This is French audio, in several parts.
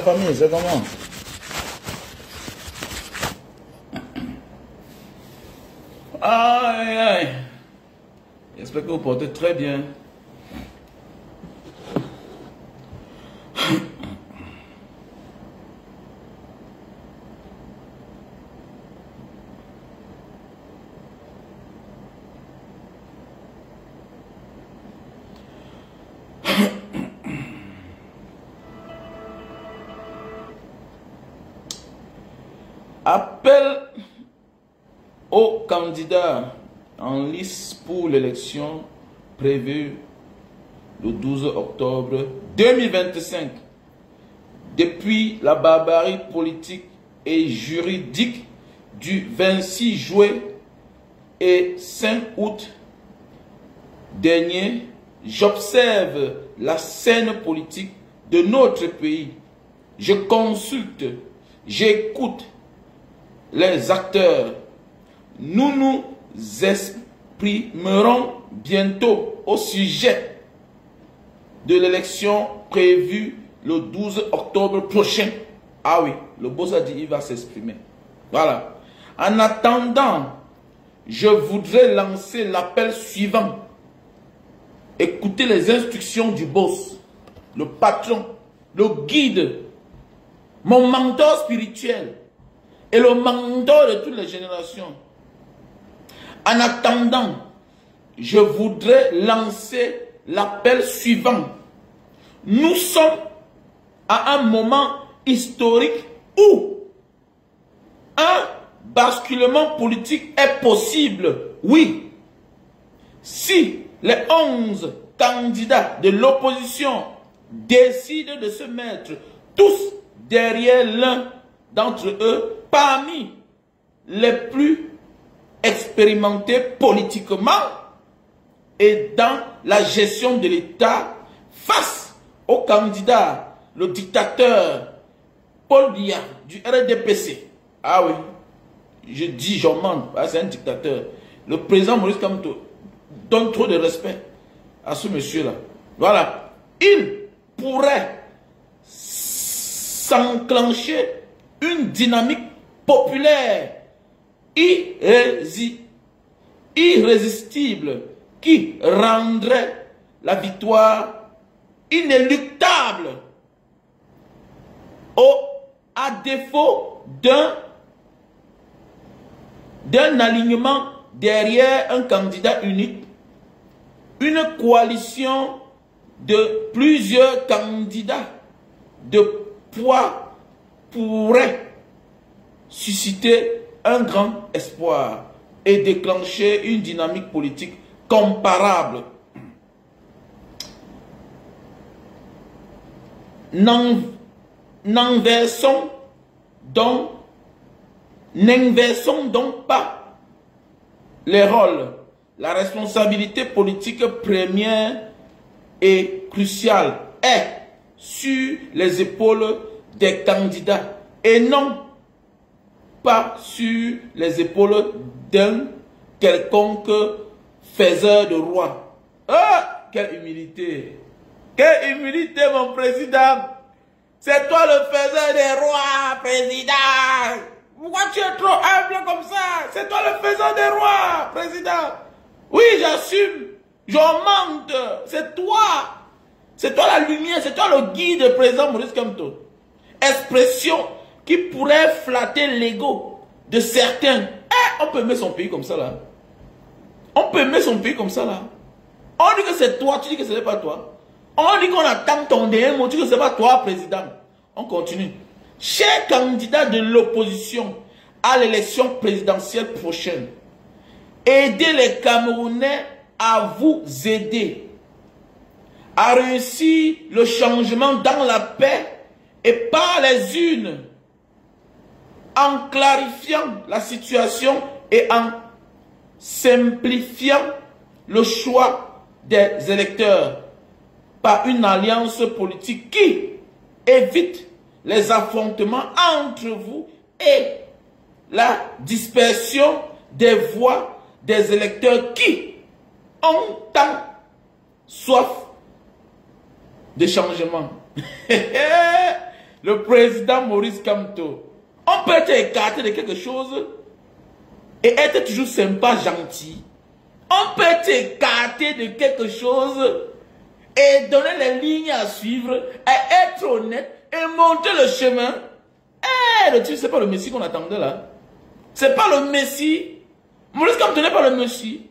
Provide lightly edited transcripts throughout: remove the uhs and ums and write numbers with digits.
famille, c'est comment? Aïe, aïe. J'espère que vous portez très bien. Appel aux candidats en lice pour l'élection prévue le 12 octobre 2025. Depuis la barbarie politique et juridique du 26 juillet et 5 août dernier, j'observe la scène politique de notre pays. Je consulte, j'écoute les acteurs. Nous nous exprimerons bientôt au sujet de l'élection prévue le 12 octobre prochain. Ah oui, le boss a dit il va s'exprimer. Voilà. En attendant, je voudrais lancer l'appel suivant. Écoutez les instructions du boss, le patron, le guide, mon mentor spirituel et le mentor de toutes les générations. En attendant, je voudrais lancer l'appel suivant. Nous sommes à un moment historique où un basculement politique est possible. Oui, si les 11 candidats de l'opposition décident de se mettre tous derrière l'un d'entre eux, parmi les plus expérimentés politiquement et dans la gestion de l'État, face au candidat, le dictateur Paul Biya du RDPC. Ah oui, je dis, j'en mens, c'est un dictateur. Le président Maurice Kamto donne trop de respect à ce monsieur-là. Voilà, il pourrait s'enclencher une dynamique populaire irrésistible qui rendrait la victoire inéluctable à défaut d'un alignement derrière un candidat unique. Une coalition de plusieurs candidats de poids pourrait susciter un grand espoir et déclencher une dynamique politique comparable. N'inversons donc pas les rôles. La responsabilité politique première et cruciale est sur les épaules des candidats et non pas sur les épaules d'un quelconque faiseur de roi. Ah, quelle humilité! Quelle humilité, mon président! C'est toi le faiseur des rois, président! Pourquoi tu es trop humble comme ça? C'est toi le faiseur des rois, président! Oui, j'assume. J'en mente. C'est toi. C'est toi la lumière. C'est toi le guide, président Maurice Kamto. Expression qui pourrait flatter l'ego de certains. On peut aimer son pays comme ça, là. On peut aimer son pays comme ça, là. On dit que c'est toi, tu dis que ce n'est pas toi. On dit qu'on attend ton dernier mot, tu dis que ce n'est pas toi, président. On continue. Chers candidats de l'opposition à l'élection présidentielle prochaine, aidez les Camerounais à vous aider à réussir le changement dans la paix et par les urnes, en clarifiant la situation et en simplifiant le choix des électeurs par une alliance politique qui évite les affrontements entre vous et la dispersion des voix des électeurs qui ont tant soif de changement. le président Maurice Kamto, on peut être écarté de quelque chose et être toujours sympa, gentil. On peut être écarté de quelque chose et donner les lignes à suivre, et être honnête et monter le chemin. Le type, c'est pas le Messie qu'on attendait là. C'est pas le Messie. Maurice Kamto n'est pas le Messie.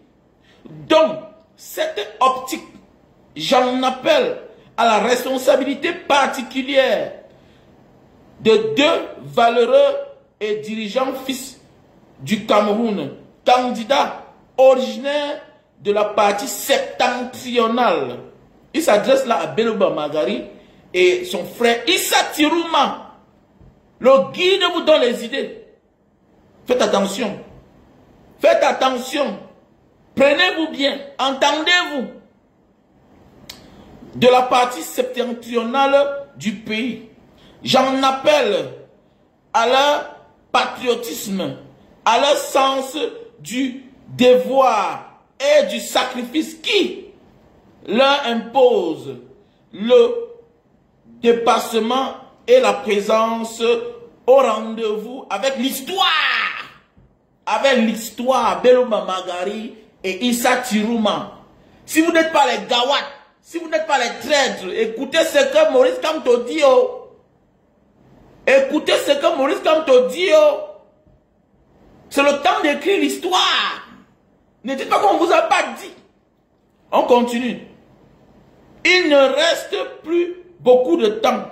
Donc, cette optique, j'en appelle à la responsabilité particulière de deux valeureux et dirigeants fils du Cameroun, candidats originaires de la partie septentrionale. Il s'adresse là à Belouba Magari et son frère Issa Tirouma. Le guide vous donne les idées. Faites attention. Faites attention. Prenez-vous bien. Entendez-vous. De la partie septentrionale du pays. J'en appelle à leur patriotisme, à leur sens du devoir et du sacrifice qui leur impose le dépassement et la présence au rendez-vous avec l'histoire. Avec l'histoire, Belouba Magari et Issa Tirouma. Si vous n'êtes pas les gawats, si vous n'êtes pas les traîtres, écoutez ce que Maurice Kamto dit. Écoutez ce que Maurice Kamto dit. C'est le temps d'écrire l'histoire. Ne dites pas qu'on ne vous a pas dit. On continue. Il ne reste plus beaucoup de temps.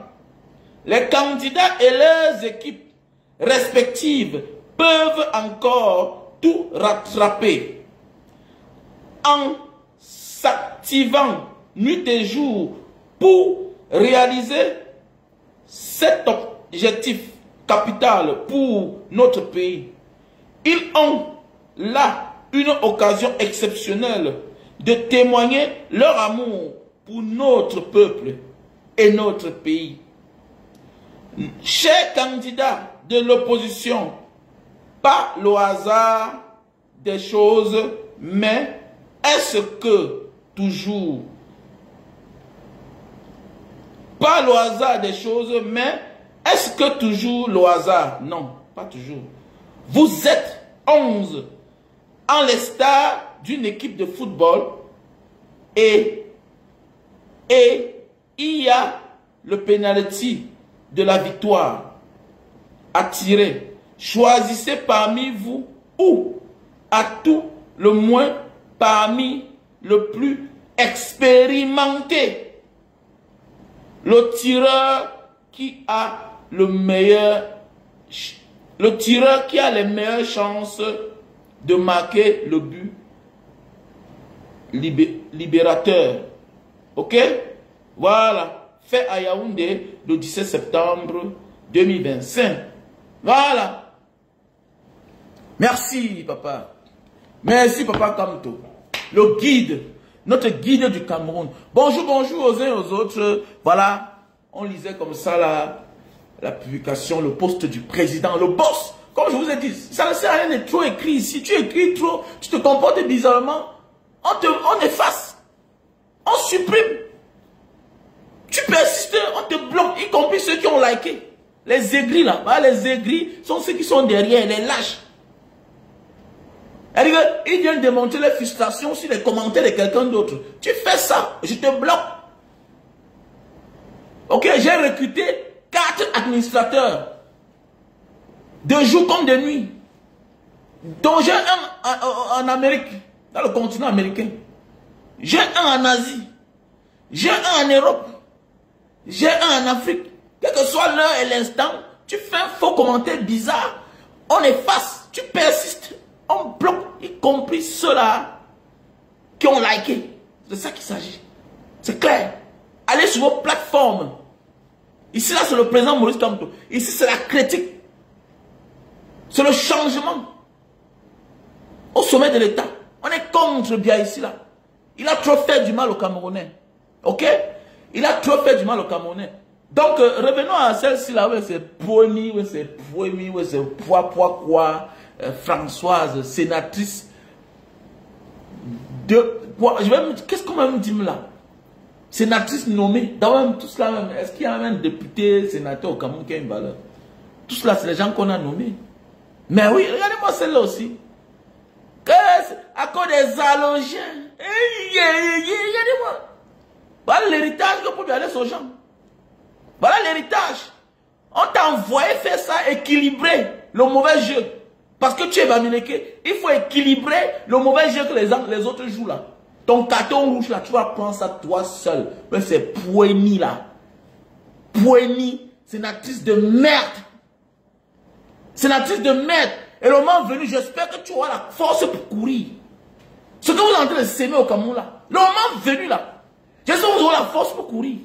Les candidats et leurs équipes respectives peuvent encore tout rattraper. En s'activant nuit et jour pour réaliser cet objectif capital pour notre pays. Ils ont là une occasion exceptionnelle de témoigner leur amour pour notre peuple et notre pays. Chers candidats de l'opposition, pas le hasard des choses, mais est-ce que toujours, pas le hasard des choses, mais est-ce que toujours le hasard? Non, pas toujours. Vous êtes 11 en l'estar d'une équipe de football et il y a le penalty de la victoire à tirer. Choisissez parmi vous ou à tout le moins parmi le plus expérimenté, le tireur qui a le meilleur, le tireur qui a les meilleures chances de marquer le but libérateur. Ok? Voilà. Fait à Yaoundé le 17 septembre 2025. Voilà. Merci, papa. Merci, papa Kamto. Le guide, notre guide du Cameroun. Bonjour, bonjour aux uns et aux autres. Voilà. On lisait comme ça la publication, le poste du président, le boss. Comme je vous ai dit, ça ne sert à rien de trop écrire ici. Tu écris trop, tu te comportes bizarrement. On efface. On supprime. Tu persistes, on te bloque, y compris ceux qui ont liké. Les aigris là, les aigris sont ceux qui sont derrière, les lâches. Ils viennent démontrer les frustrations sur les commentaires de quelqu'un d'autre. Tu fais ça, je te bloque. Ok, j'ai recruté 4 administrateurs. De jour comme de nuit. Donc j'ai un en Amérique, dans le continent américain. J'ai un en Asie. J'ai un en Europe. J'ai un en Afrique. Quel que soit l'heure et l'instant, tu fais un faux commentaire bizarre. On efface, tu persistes, on bloque, y compris ceux-là qui ont liké. C'est de ça qu'il s'agit. C'est clair. Allez sur vos plateformes. Ici, là, c'est le président Maurice Kamto. Ici, c'est la critique. C'est le changement. Au sommet de l'État. On est contre Bia ici, là. Il a trop fait du mal aux Camerounais. Ok? Il a trop fait du mal aux Camerounais. Donc, revenons à celle-ci, là, où c'est Pony, où c'est Poemi, où c'est quoi, Françoise, sénatrice. Qu'est-ce qu'on va me dire là? sénatrice nommée. D'abord, tout cela, est-ce qu'il y a un député, sénateur au Cameroun qui a une valeur? Tout cela, c'est les gens qu'on a nommés. Mais oui, regardez-moi celle-là aussi. À cause des halogènes. Regardez-moi. Voilà l'héritage que peut lui aller aux gens. Voilà l'héritage. On t'a envoyé faire ça, équilibrer le mauvais jeu. Parce que tu es Bamileke, il faut équilibrer le mauvais jeu que les autres jouent là. Ton carton rouge là, tu vas prendre ça toi seul. Mais c'est Poueni là. Poueni, sénatrice de merde. Sénatrice de merde. Et le moment venu, j'espère que tu auras la force pour courir. Ce que vous êtes en train de s'aimer au Cameroun là. Le moment venu là. J'espère que vous aurez la force pour courir.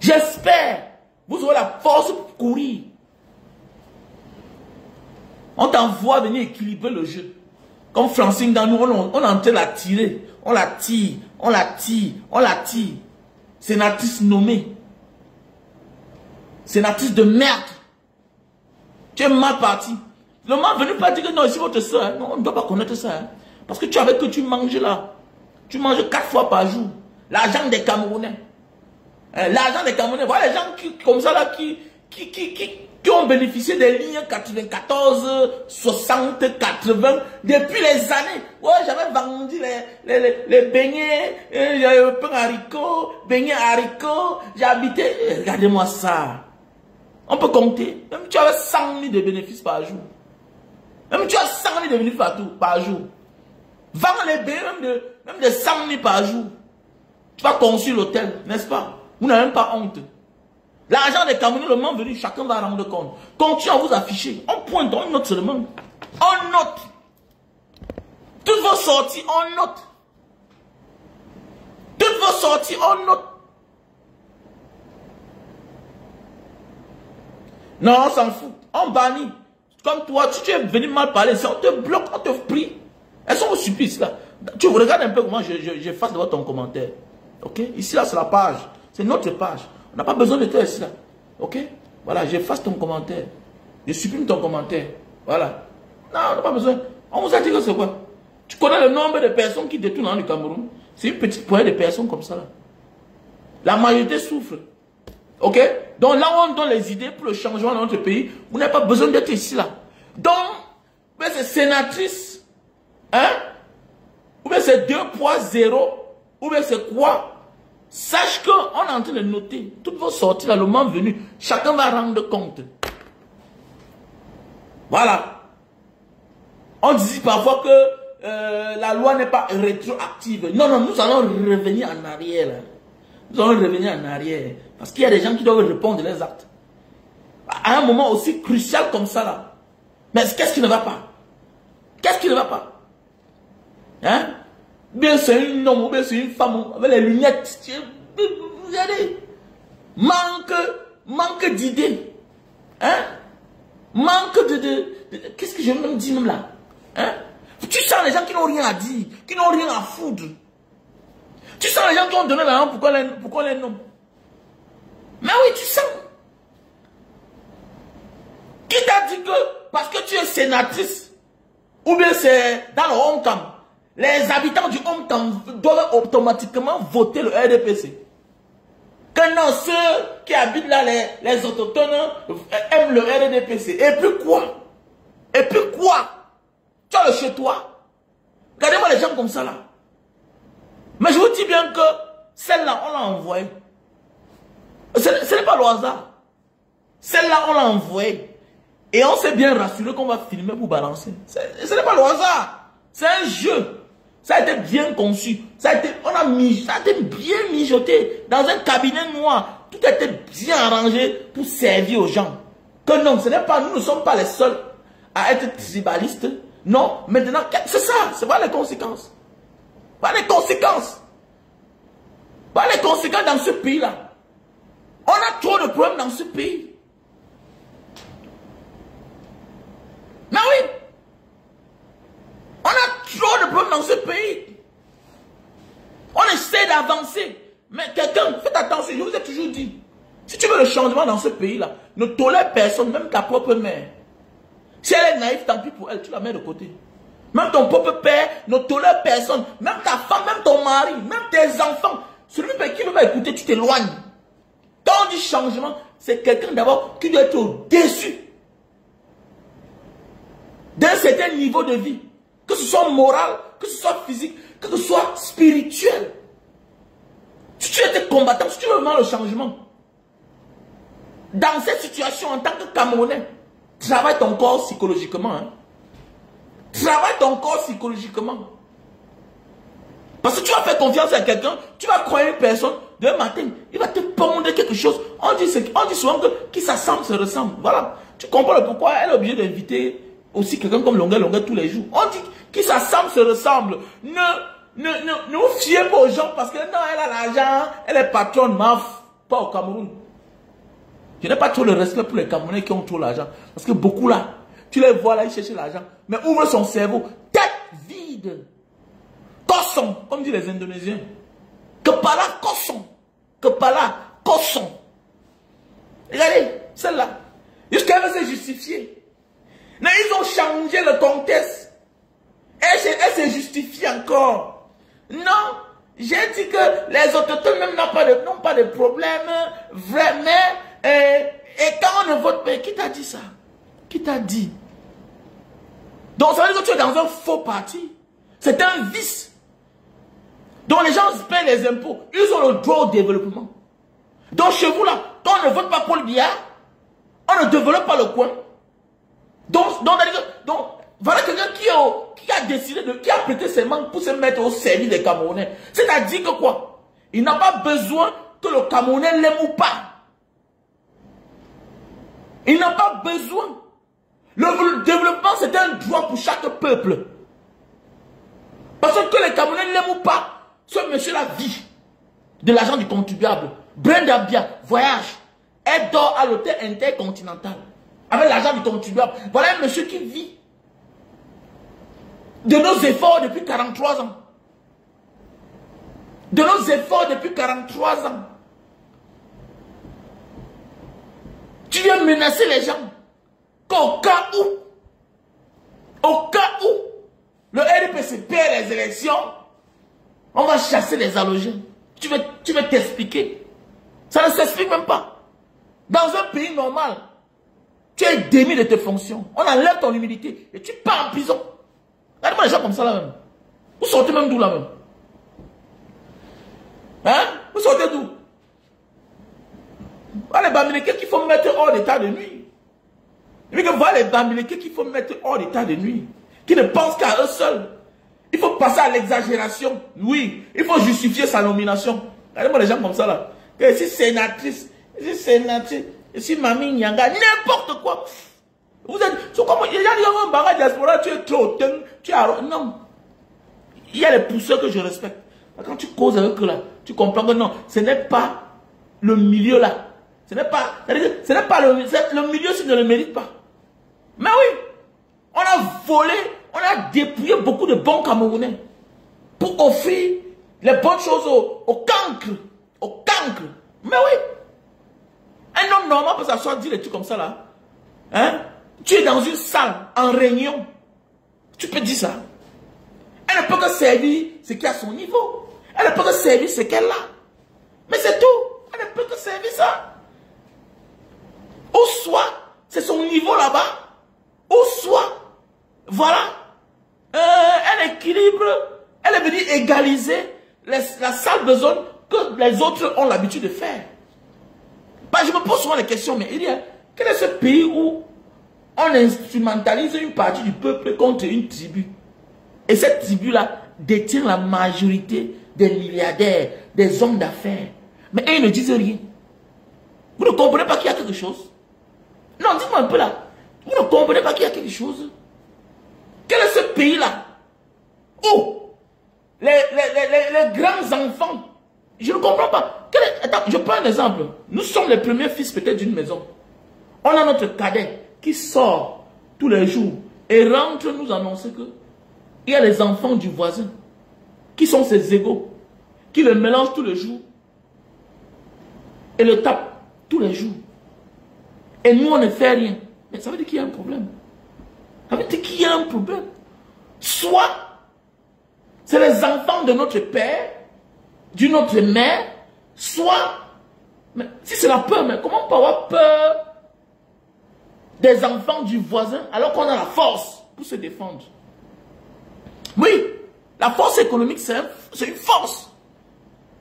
J'espère. Vous aurez la force pour courir. On t'envoie venir équilibrer le jeu. Comme Francine dans nous, on est en train de la tirer. On la tire, on la tire, on la tire. Sénatrice nommée. Sénatrice de merde. Tu es mal parti. Le moment venu pas dire que non, ici votre soeur. Hein. Non, on ne doit pas connaître ça. Hein. Parce que tu avais que tu manges là. Tu manges 4 fois par jour. L'argent des Camerounais. L'argent des Camerounais. Voilà les gens qui, comme ça là, qui ont bénéficié des lignes 94, 60, 80 depuis les années. Ouais, j'avais vendu les beignets, le pain haricot, beignets haricots. J'habitais. Regardez-moi ça. On peut compter. Même tu avais 100 000 de bénéfices par jour. Même tu as 100 000 de bénéfices par jour. Vends les beignets même de 100 000 par jour. Tu vas construire l'hôtel, n'est-ce pas? Vous n'avez même pas honte. L'argent des Camerounais, le moment venu, chacun va rendre compte. Continuez à vous afficher. On pointe, on note seulement. On note. Toutes vos sorties, on note. Toutes vos sorties, on note. Non, on s'en fout. On bannit. Comme toi, si tu es venu mal parler, on te bloque, on te prie. Elles sont au supplice là. Tu regardes un peu comment j'efface devant ton commentaire. Ok? Ici là, c'est la page. C'est notre page. On n'a pas besoin de toi ici là. Ok? Voilà, j'efface ton commentaire. Je supprime ton commentaire. Voilà. Non, on n'a pas besoin. On vous a dit que c'est quoi? Tu connais le nombre de personnes qui détournent dans le Cameroun? C'est une petite poignée de personnes comme ça là. La majorité souffre. Ok? Donc là où on donne les idées pour le changement dans notre pays, vous n'avez pas besoin d'être ici là. Donc, c'est sénatrice, hein? Ou bien c'est 2 poids 0, ou bien c'est quoi? Sache qu'on est en train de noter toutes vos sorties là, le moment venu, chacun va rendre compte. Voilà. On dit parfois que la loi n'est pas rétroactive. Non, non, nous allons revenir en arrière là. Nous allons revenir en arrière. Parce qu'il y a des gens qui doivent répondre de leurs actes. À un moment aussi crucial comme ça là. Mais qu'est-ce qui ne va pas? Qu'est-ce qui ne va pas? Hein? Bien c'est un homme ou bien c'est une femme avec les lunettes. Regardez. Manque d'idées. Hein? Manque de qu'est-ce que je me dis même là? Hein? Tu sens les gens qui n'ont rien à dire, qui n'ont rien à foutre. Tu sens les gens qui ont donné la langue pourquoi les nomme. Mais oui, tu sens. Qui t'a dit que parce que tu es sénatrice, ou bien c'est dans le Hong-Kong, les habitants du Hong-Kong doivent automatiquement voter le RDPC. Que non, ceux qui habitent là, les autochtones, aiment le RDPC. Et puis quoi? Et puis quoi? Tu as le chez toi. Regardez-moi les gens comme ça là. Mais je vous dis bien que celle-là, on l'a envoyée. Ce n'est pas le hasard. Celle-là, on l'a envoyée. Et on s'est bien rassuré qu'on va filmer pour balancer. Ce n'est pas le hasard. C'est un jeu. Ça a été bien conçu. Ça a été bien mijoté. Dans un cabinet noir. Tout a été bien arrangé pour servir aux gens. Que non, ce n'est pas, nous ne sommes pas les seuls à être tribalistes. Non, maintenant, c'est ça. C'est pas les conséquences. Pas les conséquences. Pas les conséquences dans ce pays-là. On a trop de problèmes dans ce pays. Mais oui. On a trop de problèmes dans ce pays. On essaie d'avancer. Mais quelqu'un, faites attention, je vous ai toujours dit. Si tu veux le changement dans ce pays-là, ne tolère personne, même ta propre mère. Si elle est naïve, tant pis pour elle, tu la mets de côté. Même ton propre père ne tolère personne. Même ta femme, même ton mari, même tes enfants. celui qui ne va pas écouter, tu t'éloignes. Quand on dit changement, c'est quelqu'un d'abord qui doit être au-dessus d'un certain niveau de vie. Que ce soit moral, que ce soit physique, que ce soit spirituel. Si tu étais combattant, si tu veux vraiment le changement, dans cette situation en tant que Camerounais, travaille ton corps psychologiquement. Hein. Travaille ton corps psychologiquement. Parce que tu vas faire confiance à quelqu'un, tu vas croire une personne, demain matin, il va te pondre quelque chose. On dit souvent que qui s'assemble se ressemble. Voilà. Tu comprends pourquoi elle est obligée d'inviter aussi quelqu'un comme Longuet tous les jours. On dit qui s'assemble se ressemble. Ne vous fiez pas aux gens parce que non, elle a l'argent, elle est patronne, pas au Cameroun. Je n'ai pas trop le respect pour les Camerounais qui ont trop l'argent. Parce que beaucoup là, tu les vois là, ils cherchent l'argent. Mais ouvre son cerveau, tête vide. Kosson, comme disent les Indonésiens. Kepala kosson. Kepala kosson. Regardez, celle-là. Jusqu'à elle s'est justifiée. Mais ils ont changé le contexte. Elle s'est justifiée encore. Non, j'ai dit que les autochtones même n'ont pas de problème. Vraiment. Et quand on ne vote pas, qui t'a dit ça? Qui t'a dit? Donc ça veut dire que tu es dans un faux parti. C'est un vice. Donc les gens paient les impôts. Ils ont le droit au développement. Donc chez vous là, quand on ne vote pas Paul Biya, on ne développe pas le coin. Donc voilà quelqu'un qui a décidé qui a prêté ses mains pour se mettre au service des Camerounais. C'est-à-dire que quoi? Il n'a pas besoin que le Camerounais l'aime ou pas. Il n'a pas besoin. Le développement, c'est un droit pour chaque peuple. Parce que les Camerounais l'aiment ou pas, ce monsieur-là vit de l'argent du contribuable. Brenda Bia, voyage. Elle dort à l'hôtel intercontinental. Avec l'argent du contribuable. Voilà un monsieur qui vit de nos efforts depuis 43 ans. De nos efforts depuis 43 ans. Tu viens menacer les gens qu'au cas où le RDPC perd les élections, on va chasser les halogènes. Tu veux t'expliquer. Ça ne s'explique même pas. Dans un pays normal, tu es démis de tes fonctions. On enlève ton humilité et tu pars en prison. Regardez-moi les gens comme ça là même. Vous sortez même d'où là même? Hein? Vous sortez d'où? Voilà les Bamileke qu'il faut mettre hors d'état de nuit. Et puis que voilà les Bamileke qu'il faut mettre hors d'état de nuit. Qui ne pensent qu'à eux seuls. Il faut passer à l'exagération. Oui, il faut justifier sa nomination. Regardez-moi les gens comme ça là. Que si sénatrice, si mamie Nyanga, n'importe quoi. Vous êtes, c'est comme, il y a un bagage diaspora, tu es trop, tu es, non. Il y a les pousseurs que je respecte. Quand tu causes avec eux là, tu comprends que non, ce n'est pas le milieu là. Ce n'est pas le milieu s'il ne le mérite pas. Mais oui, on a volé, on a dépouillé beaucoup de bons Camerounais pour offrir les bonnes choses au cancre. Au cancre. Mais oui. Un homme normal peut s'asseoir, dire des trucs comme ça là. Hein? Tu es dans une salle, en réunion. Tu peux dire ça. Elle ne peut que servir ce qui est à son niveau. Elle ne peut que servir ce qu'elle a. Mais c'est tout. Elle ne peut que servir ça. Ou soit, c'est son niveau là-bas. Ou soit, voilà, un équilibre. Elle est venue égaliser la sale besogne que les autres ont l'habitude de faire. Bah, je me pose souvent les questions, mais il y a, quel est ce pays où on instrumentalise une partie du peuple contre une tribu? Et cette tribu-là détient la majorité des milliardaires, des hommes d'affaires. Mais ils ne disent rien. Vous ne comprenez pas qu'il y a quelque chose? Non, dites-moi un peu là. Vous ne comprenez pas qu'il y a quelque chose? Quel est ce pays-là où les grands enfants, je ne comprends pas. Attends, je prends un exemple. Nous sommes les premiers fils peut-être d'une maison. On a notre cadet qui sort tous les jours et rentre nous annoncer que il y a les enfants du voisin qui sont ses égaux, qui le mélangent tous les jours et le tapent tous les jours. Et nous, on ne fait rien. Mais ça veut dire qu'il y a un problème. Ça veut dire qu'il y a un problème. Soit, c'est les enfants de notre père, d'une autre mère, soit, mais si c'est la peur, mais comment on peut avoir peur des enfants du voisin alors qu'on a la force pour se défendre? Oui, la force économique, c'est une force.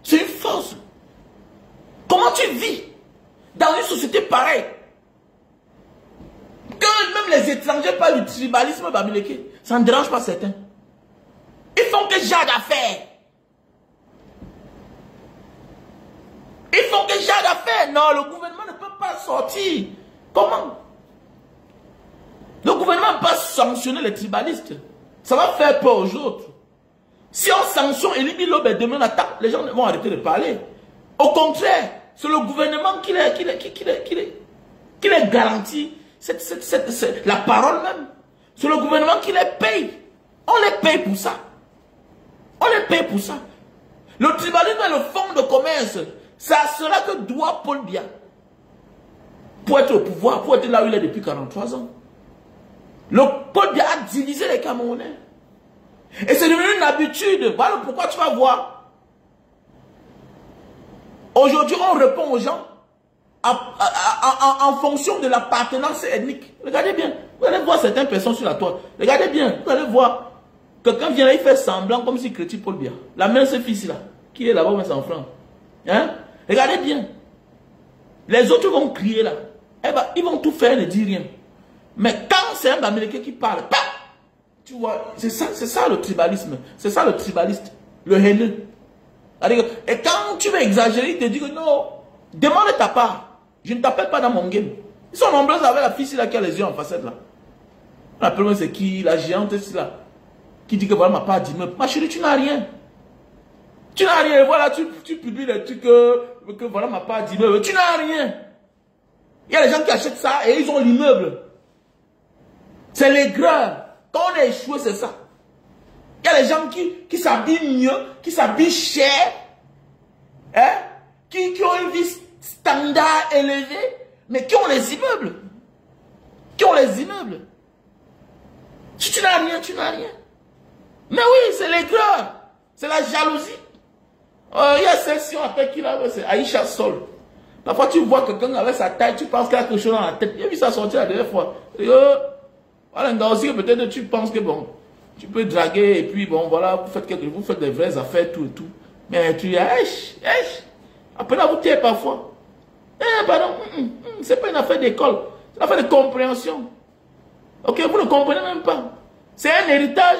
C'est une force. Comment tu vis dans une société pareille? Que même les étrangers parlent du tribalisme bamileke, ça ne dérange pas certains. Ils font que genre d'affaires. Ils font que genre d'affaires. Non, le gouvernement ne peut pas sortir. Comment? Le gouvernement ne peut pas sanctionner les tribalistes. Ça va faire peur aux autres. Si on sanctionne Elie Lobe et demain attaque, les gens vont arrêter de parler. Au contraire, c'est le gouvernement qui les garantit la parole même. C'est le gouvernement qui les paye. On les paye pour ça. On les paye pour ça. Le tribalisme est le fonds de commerce. C'est à cela que doit Paul Biya. Pour être au pouvoir, pour être là où il est depuis 43 ans. Le Paul Biya a divisé les Camerounais. Et c'est devenu une habitude. Voilà pourquoi tu vas voir. Aujourd'hui, on répond aux gens en fonction de l'appartenance ethnique. Regardez bien. Vous allez voir certaines personnes sur la toile. Regardez bien. Vous allez voir. Quelqu'un vient là, il fait semblant comme si critique Paul Biya. La main, ce fils-là, qui est là-bas, mais sans franc. Hein? Regardez bien. Les autres vont crier là. Eh ben, ils vont tout faire, ne dire rien. Mais quand c'est un Bamileke qui parle, bah, tu vois, c'est ça le tribalisme. C'est ça le tribaliste. Le haineux. Et quand tu veux exagérer, il te dit que non, demande ta part. Je ne t'appelle pas dans mon game. Ils sont nombreux avec la fille là qui a les yeux en facette là. La première c'est qui? La géante là. Qui dit que voilà ma part d'immeuble. Ma chérie, tu n'as rien. Tu n'as rien. Voilà, tu publies des trucs que voilà ma part d'immeuble. Tu n'as rien. Il y a des gens qui achètent ça et ils ont l'immeuble. C'est les grands. Quand on est échoué, c'est ça. Il y a des gens qui s'habillent mieux, qui s'habillent cher, hein, qui ont une vie standard élevée, mais qui ont les immeubles. Qui ont les immeubles. Si tu n'as rien, tu n'as rien. Mais oui, c'est les grands. C'est la jalousie. Il y a celle-ci, on appelle qui là, c'est Aïcha Sol. Parfois, tu vois quelqu'un avec sa taille, tu penses qu'il a quelque chose dans la tête. J'ai vu ça sortir la dernière fois. Voilà, un gars aussi, peut-être tu penses que bon, tu peux draguer et puis bon, voilà, vous faites des vraies affaires, tout et tout. Mais tu dis, après là, vous tirez parfois. Pardon, c'est pas une affaire d'école, c'est une affaire de compréhension. Ok, vous ne comprenez même pas. C'est un héritage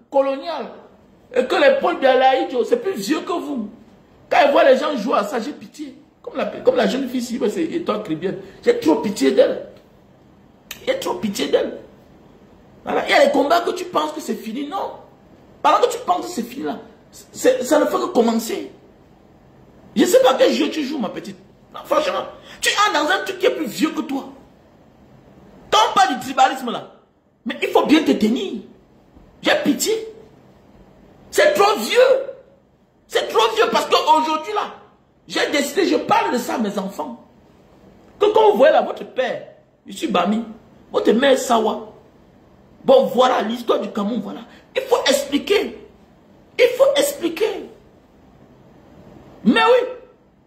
colonial. Et que les Paul Biya Laïdjo, c'est plus vieux que vous. Quand ils voient les gens jouer à ça, j'ai pitié. Comme la jeune fille ici, c'est Étoile Crébienne. J'ai trop pitié d'elle. J'ai trop pitié d'elle. Voilà. Il y a des combats que tu penses que c'est fini. Non. Pendant que tu penses que c'est fini là, ça ne fait que commencer. Je ne sais pas quel jeu tu joues, ma petite. Non, franchement, tu es dans un truc qui est plus vieux que toi. Quand on parle du tribalisme là, mais il faut bien te tenir. J'ai pitié. C'est trop vieux. C'est trop vieux parce qu'aujourd'hui là, j'ai décidé, je parle de ça à mes enfants. Que quand vous voyez là, votre père, je suis Bami, votre mère Sawa. Bon, voilà l'histoire du Cameroun, voilà. Il faut expliquer. Il faut expliquer. Mais oui.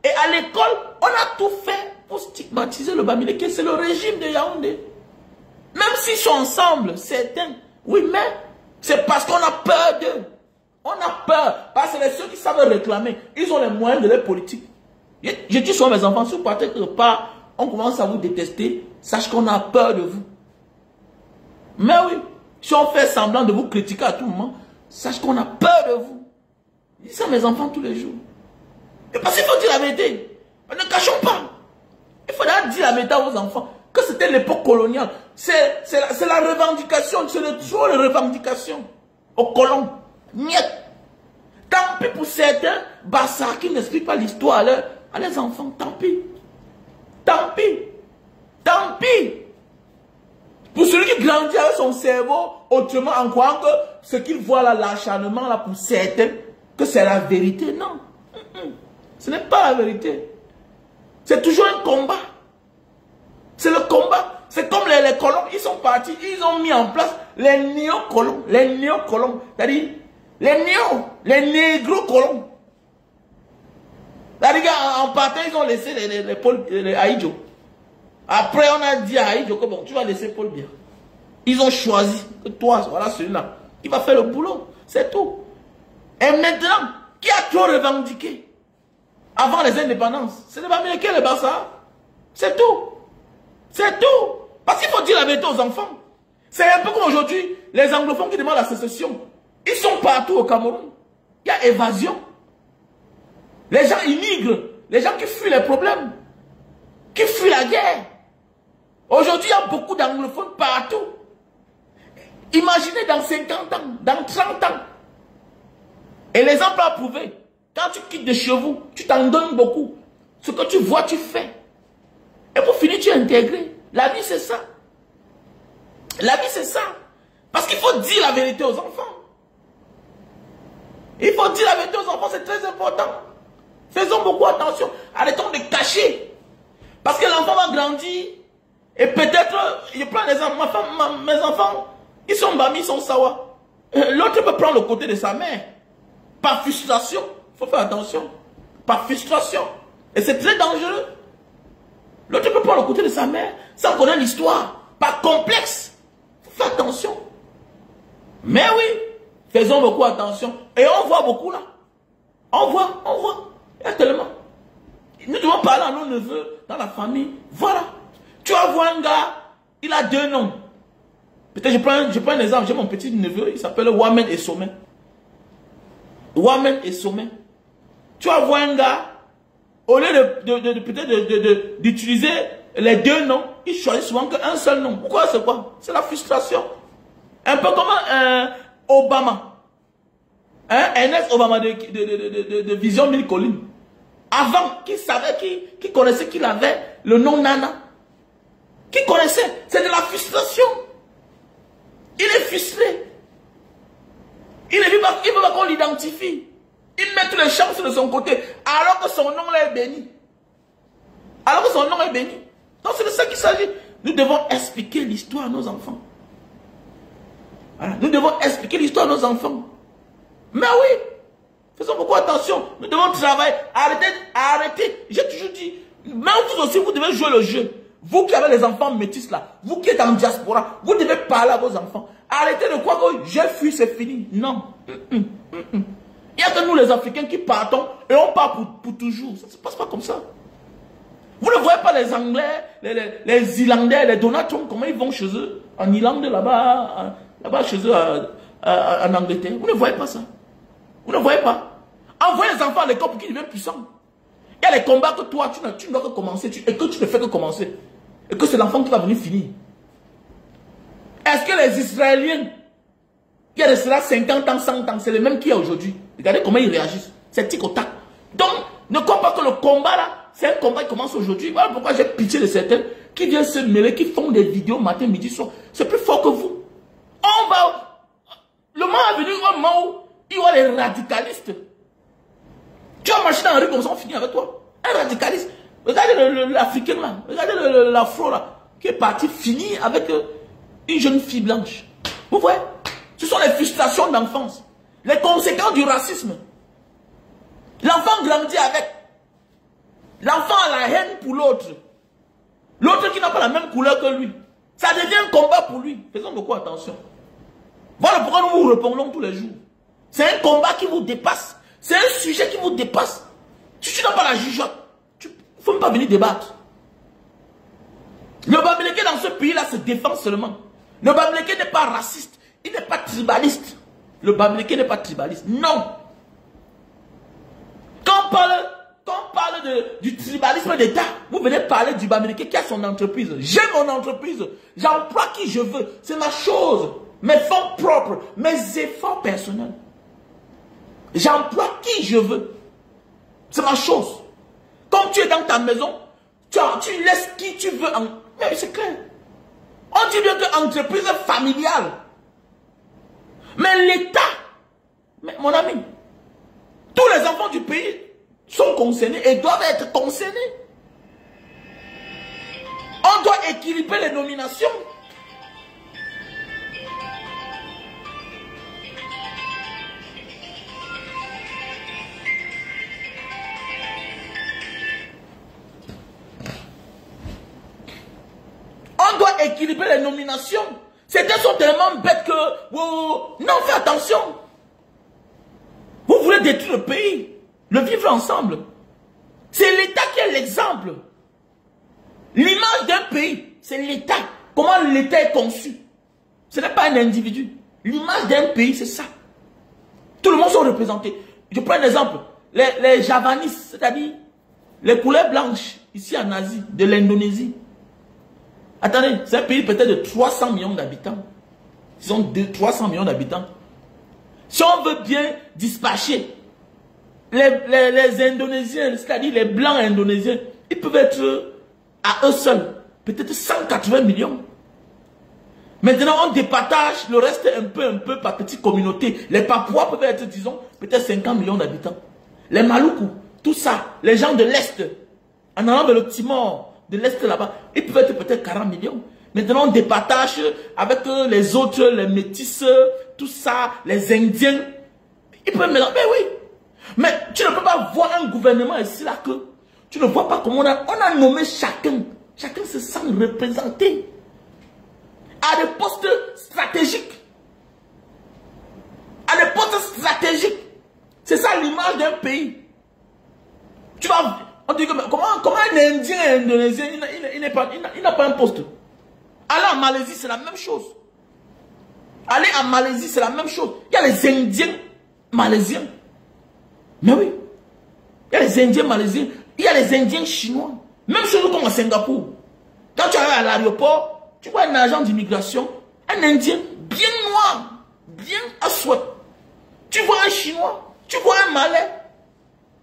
Et à l'école, on a tout fait pour stigmatiser le Bamileke. C'est le régime de Yaoundé. Même s'ils sont ensemble, certains. Oui, mais c'est parce qu'on a peur d'eux. On a peur. Parce que c'est ceux qui savent réclamer. Ils ont les moyens de leur politique. Je dis souvent à mes enfants, si vous partez quelque part, on commence à vous détester, sache qu'on a peur de vous. Mais oui, si on fait semblant de vous critiquer à tout moment, sache qu'on a peur de vous. Je dis ça à mes enfants tous les jours. Et parce qu'il faut dire la vérité. Ne cachons pas. Il faudra dire la vérité à vos enfants. Que c'était l'époque coloniale. C'est la revendication. C'est le trop de revendication. Aux colons. Niet. Tant pis pour certains bassards qui n'expliquent pas l'histoire à leurs enfants. Tant pis. Tant pis. Tant pis. Pour celui qui grandit avec son cerveau autrement en croyant que ce qu'il voit là, l'acharnement là pour certains, que c'est la vérité. Non. Ce n'est pas la vérité. C'est toujours un combat. C'est le combat. C'est comme les colons. Ils sont partis. Ils ont mis en place les néo-colons. Les néo-colons. C'est-à-dire les négro-colons. En partant, ils ont laissé les Aïdjo. Après, on a dit à Aïdjo que bon, tu vas laisser Paul Biya. Ils ont choisi que toi, voilà celui-là, qui va faire le boulot. C'est tout. Et maintenant, qui a trop revendiqué avant les indépendances? C'est le Bamileke, le Bassa. C'est tout. C'est tout. Parce qu'il faut dire la vérité aux enfants. C'est un peu comme aujourd'hui, les anglophones qui demandent la sécession. Ils sont partout au Cameroun. Il y a évasion. Les gens immigrent. Les gens qui fuient les problèmes. Qui fuient la guerre. Aujourd'hui, il y a beaucoup d'anglophones partout. Imaginez dans 50 ans, dans 30 ans. Et l'exemple a prouvé. Quand tu quittes de chez vous, tu t'en donnes beaucoup. Ce que tu vois, tu fais. Et pour finir, tu es intégré. La vie, c'est ça. La vie, c'est ça. Parce qu'il faut dire la vérité aux enfants. Il faut dire la vérité aux enfants, c'est très important. Faisons beaucoup attention. Arrêtons de cacher. Parce que l'enfant va grandir. Et peut-être, je prends les enfants, mes enfants, ils sont bamis, ils sont sawa. L'autre peut prendre le côté de sa mère. Par frustration. Il faut faire attention. Par frustration. Et c'est très dangereux. L'autre peut prendre le côté de sa mère sans connaître l'histoire. Par complexe. Il faut faire attention. Mais oui, faisons beaucoup attention. Et on voit beaucoup là. On voit. Il y a tellement. Nous devons parler à nos neveux, dans la famille. Voilà. Tu vas voir un gars, il a 2 noms. Peut-être je prends un exemple. J'ai mon petit neveu, il s'appelle Wamen et Sommet. Wamen et Sommet. Tu vas voir un gars, au lieu peut-être d'utiliser les 2 noms, il choisit souvent qu'un seul nom. Pourquoi c'est quoi? C'est la frustration. Un peu comme Obama. Ernest Obama de Vision 1000 collines. Avant, qui savait, qui connaissait qu'il avait le nom Nana. Qui connaissait? C'est de la frustration. Il est frustré. Il ne veut pas qu'on l'identifie. Il met toutes les chances de son côté, alors que son nom là est béni. Alors que son nom est béni. Donc c'est de ça qu'il s'agit. Nous devons expliquer l'histoire à nos enfants. Voilà. Nous devons expliquer l'histoire à nos enfants. Mais oui, faisons beaucoup attention. Nous devons travailler. Arrêtez. J'ai toujours dit, même vous aussi, vous devez jouer le jeu. Vous qui avez les enfants métis là, vous qui êtes en diaspora, vous devez parler à vos enfants. Arrêtez de croire que j'ai fui, c'est fini. Non. Il n'y a que nous les Africains qui partons et on part pour toujours. Ça ne se passe pas comme ça. Vous ne voyez pas les Anglais, les Irlandais, les Donald Trump, comment ils vont chez eux, en Irlande, là-bas chez eux, en Angleterre. Vous ne voyez pas ça. Vous ne voyez pas. Envoyez les enfants à l'école pour qu'ils deviennent puissants. Il y a les combats que toi, tu ne dois que commencer, et que tu ne fais que commencer. Et que c'est l'enfant qui va venir finir. Est-ce que les Israéliens, il y a de cela 50 ans, 100 ans, c'est les mêmes qu'il y a aujourd'hui? Regardez comment ils réagissent. C'est tic au tac. Donc, ne crois pas que le combat là, c'est un combat qui commence aujourd'hui. Voilà pourquoi j'ai pitié de certains qui viennent se mêler, qui font des vidéos matin, midi, soir. C'est plus fort que vous. On va... Le moment à venir, un moment où il y aura les radicalistes. Tu vas marcher dans la rue comme ça, on finit avec toi. Un radicaliste. Regardez l'Africain là. Regardez l'Afro là. Qui est parti finir avec une jeune fille blanche. Vous voyez? Ce sont les frustrations d'enfance. Les conséquences du racisme. L'enfant grandit avec. L'enfant a la haine pour l'autre. L'autre qui n'a pas la même couleur que lui. Ça devient un combat pour lui. Faisons beaucoup attention. Voilà pourquoi nous vous répondons tous les jours. C'est un combat qui vous dépasse. C'est un sujet qui vous dépasse. Si tu n'as pas la jugeote, il ne faut même pas venir débattre. Le Bamileke dans ce pays-là se défend seulement. Le Bamileke n'est pas raciste. Il n'est pas tribaliste. Le Bamileke n'est pas tribaliste. Non. Quand on parle du tribalisme d'État, vous venez parler du Bamileke qui a son entreprise. J'ai mon entreprise. J'emploie qui je veux. C'est ma chose. Mes fonds propres. Mes efforts personnels. J'emploie qui je veux. C'est ma chose. Comme tu es dans ta maison, tu laisses qui tu veux. Mais c'est clair. On dit bien que entreprise familiale. Mais l'État, mon ami, tous les enfants du pays sont concernés et doivent être concernés. On doit équilibrer les nominations. équilibrer les nominations. Certains sont tellement bêtes que... Oh, non, fais attention. Vous voulez détruire le pays, le vivre ensemble. C'est l'État qui est l'exemple. L'image d'un pays, c'est l'État. Comment l'État est conçu. Ce n'est pas un individu. L'image d'un pays, c'est ça. Tout le monde sont représentés. Je prends un exemple. Les Javanis, c'est-à-dire les couleurs blanches, ici en Asie, de l'Indonésie. Attendez, c'est un pays peut-être de 300 millions d'habitants. Ils ont 300 millions d'habitants. Si on veut bien dispatcher les Indonésiens, c'est-à-dire les blancs indonésiens, ils peuvent être à eux seuls, peut-être 180 millions. Maintenant, on départage le reste un peu par petites communautés. Les Papouas peuvent être, disons, peut-être 50 millions d'habitants. Les Malukus, tout ça, les gens de l'Est, en allant vers le Timor, de l'Est là-bas, ils peuvent être peut-être 40 millions. Maintenant, on départage avec les autres, les métis, tout ça, les Indiens. Ils peuvent mélanger. Mais oui. Mais tu ne peux pas voir un gouvernement ici là que tu ne vois pas comment on a nommé chacun. Chacun se sent représenté à des postes stratégiques. À des postes stratégiques. C'est ça l'image d'un pays. Tu vas, on dit que comment un Indien et un Indonésien, il n'a pas un poste. Aller en Malaisie, c'est la même chose. Aller en Malaisie, c'est la même chose. Il y a les Indiens malaisiens. Mais oui. Il y a les Indiens malaisiens. Il y a les Indiens chinois. Même chose comme à Singapour. Quand tu arrives à l'aéroport, tu vois un agent d'immigration, un Indien bien noir, bien à souhait. Tu vois un Chinois, tu vois un Malais.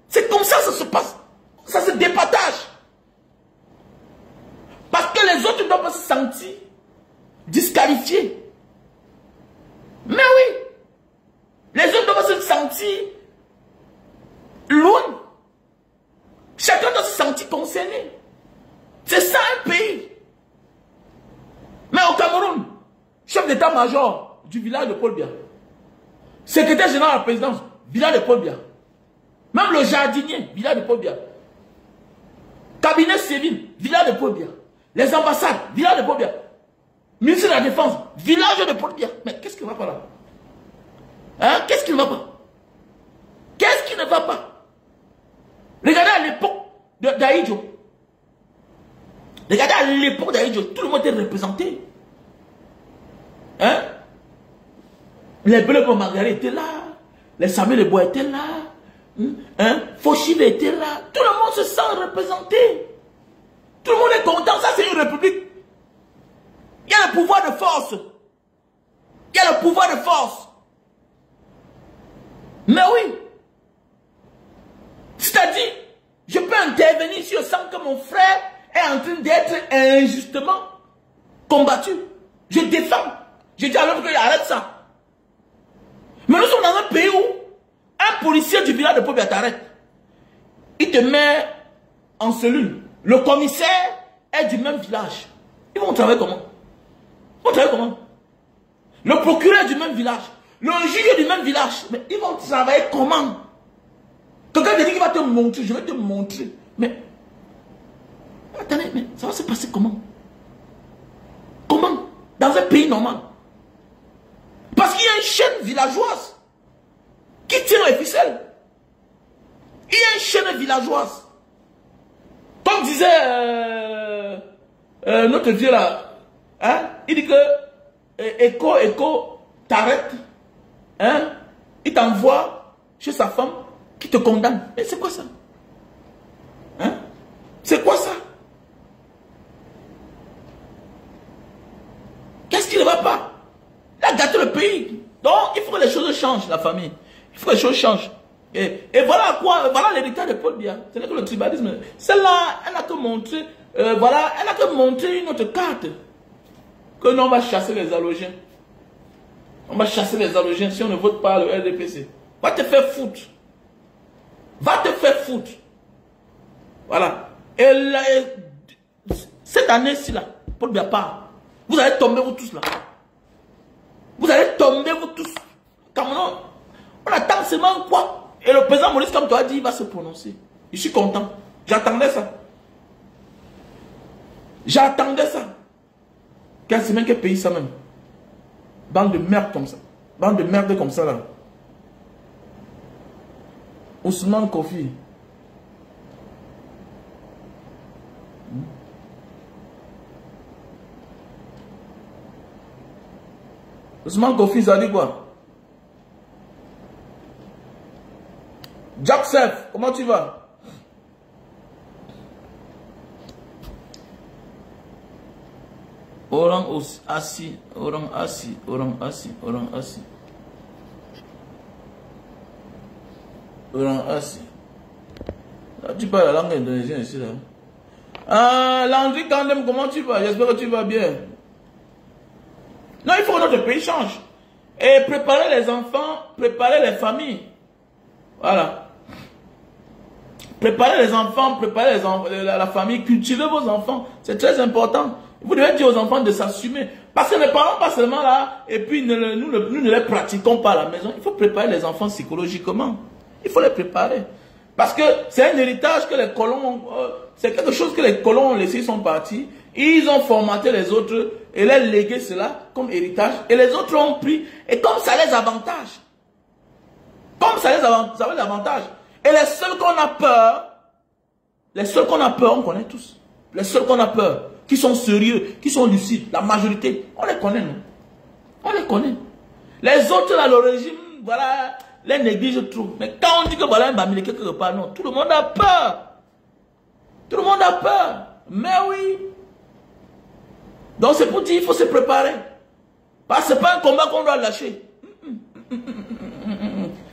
C'est comme ça que ça se passe. Ça se départage. Parce que les autres doivent se sentir disqualifiés. Mais oui. Les autres doivent se sentir loin. Chacun doit se sentir concerné. C'est ça un pays. Mais au Cameroun, chef d'état-major du village de Paul Biya, secrétaire général de la présidence, village de Paul Biya, même le jardinier, village de Paul Biya, cabinet civil, village de Paul Biya, les ambassades, village de Paul Biya, ministre de la Défense, village de Paul Biya. Mais qu'est-ce qui ne va pas là? Hein? Qu'est-ce qui ne va pas? Qu'est-ce qui ne va pas? Regardez à l'époque d'Aïdjo. Regardez à l'époque d'Aïdjo, tout le monde était représenté. Hein? Les Bleus comme Margaret étaient là. Les Samuel et Bois étaient là. Hein? Fauchive était là. Tout le monde se sent représenté. Tout le monde est content. Ça, c'est une république. Il y a le pouvoir de force. Il y a le pouvoir de force. Mais oui. C'est-à-dire, je peux intervenir si je sens que mon frère est en train d'être injustement combattu. Je défends. Je dis à l'autre qu'il arrête ça. Mais nous sommes dans un pays où un policier du village de Paul Biya t'arrête. Il te met en cellule. Le commissaire est du même village. Ils vont travailler comment? Ils vont travailler comment? Le procureur est du même village. Le juge est du même village. Mais ils vont travailler comment? Quelqu'un te dit qu'il va te montrer. Je vais te montrer. Mais, attendez, mais ça va se passer comment? Comment? Dans un pays normal. Parce qu'il y a une chaîne villageoise qui tire les ficelles. Il y a une chaîne villageoise. Comme disait notre vieux là, hein, il dit que Echo t'arrête, hein, il t'envoie chez sa femme qui te condamne. Mais c'est quoi ça? Hein? C'est quoi ça? Qu'est-ce qui ne va pas? Il a gâté le pays. Donc, il faut que les choses changent, la famille. Il faut que les choses changent. Et voilà quoi, voilà l'héritage de Paul Biya. Ce n'est que le tribalisme. Celle-là, elle n'a que montré, voilà, elle n'a que montré une autre carte. Que nous, on va chasser les halogènes. On va chasser les halogènes si on ne vote pas le RDPC. Va te faire foutre. Va te faire foutre. Voilà. Et cette année-ci, là, Paul Biya part. Vous allez tomber, vous tous, là. Vous allez tomber, vous tous. Cameroun, on attend seulement quoi? Et le président Maurice, comme tu as dit, il va se prononcer. Je suis content. J'attendais ça. J'attendais ça. C'est même quel pays ça même? Bande de merde comme ça. Bande de merde comme ça là. Ousmane Kofi. Ousmane Kofi, ça dit quoi? Jack Sef, comment tu vas? Orang assis, orang assis, orang assis, orang assis. Orang assis. Là, tu parles la langue indonésienne ici là. Ah, Landry Kandem, comment tu vas? J'espère que tu vas bien. Non, il faut que notre pays change. Et préparer les enfants, préparer les familles. Voilà. Préparer les enfants, préparer la famille, cultiver vos enfants. C'est très important. Vous devez dire aux enfants de s'assumer. Parce que ne parlons pas seulement là, et puis nous ne les pratiquons pas à la maison. Il faut préparer les enfants psychologiquement. Il faut les préparer. Parce que c'est un héritage que les colons, c'est quelque chose que les colons ont laissé, ils sont partis. Ils ont formaté les autres et leur légué cela comme héritage. Et les autres ont pris. Et comme ça les avantage. Comme ça les avantage. Et les seuls qu'on a peur, on connaît tous. Les seuls qu'on a peur, qui sont sérieux, qui sont lucides, la majorité, on les connaît, non? On les connaît. Les autres, là, le régime, voilà, les néglige trop. Mais quand on dit que voilà, un Bamileke quelque part, non, tout le monde a peur. Tout le monde a peur. Mais oui. Donc c'est pour dire, il faut se préparer. Parce que ce n'est pas un combat qu'on doit lâcher.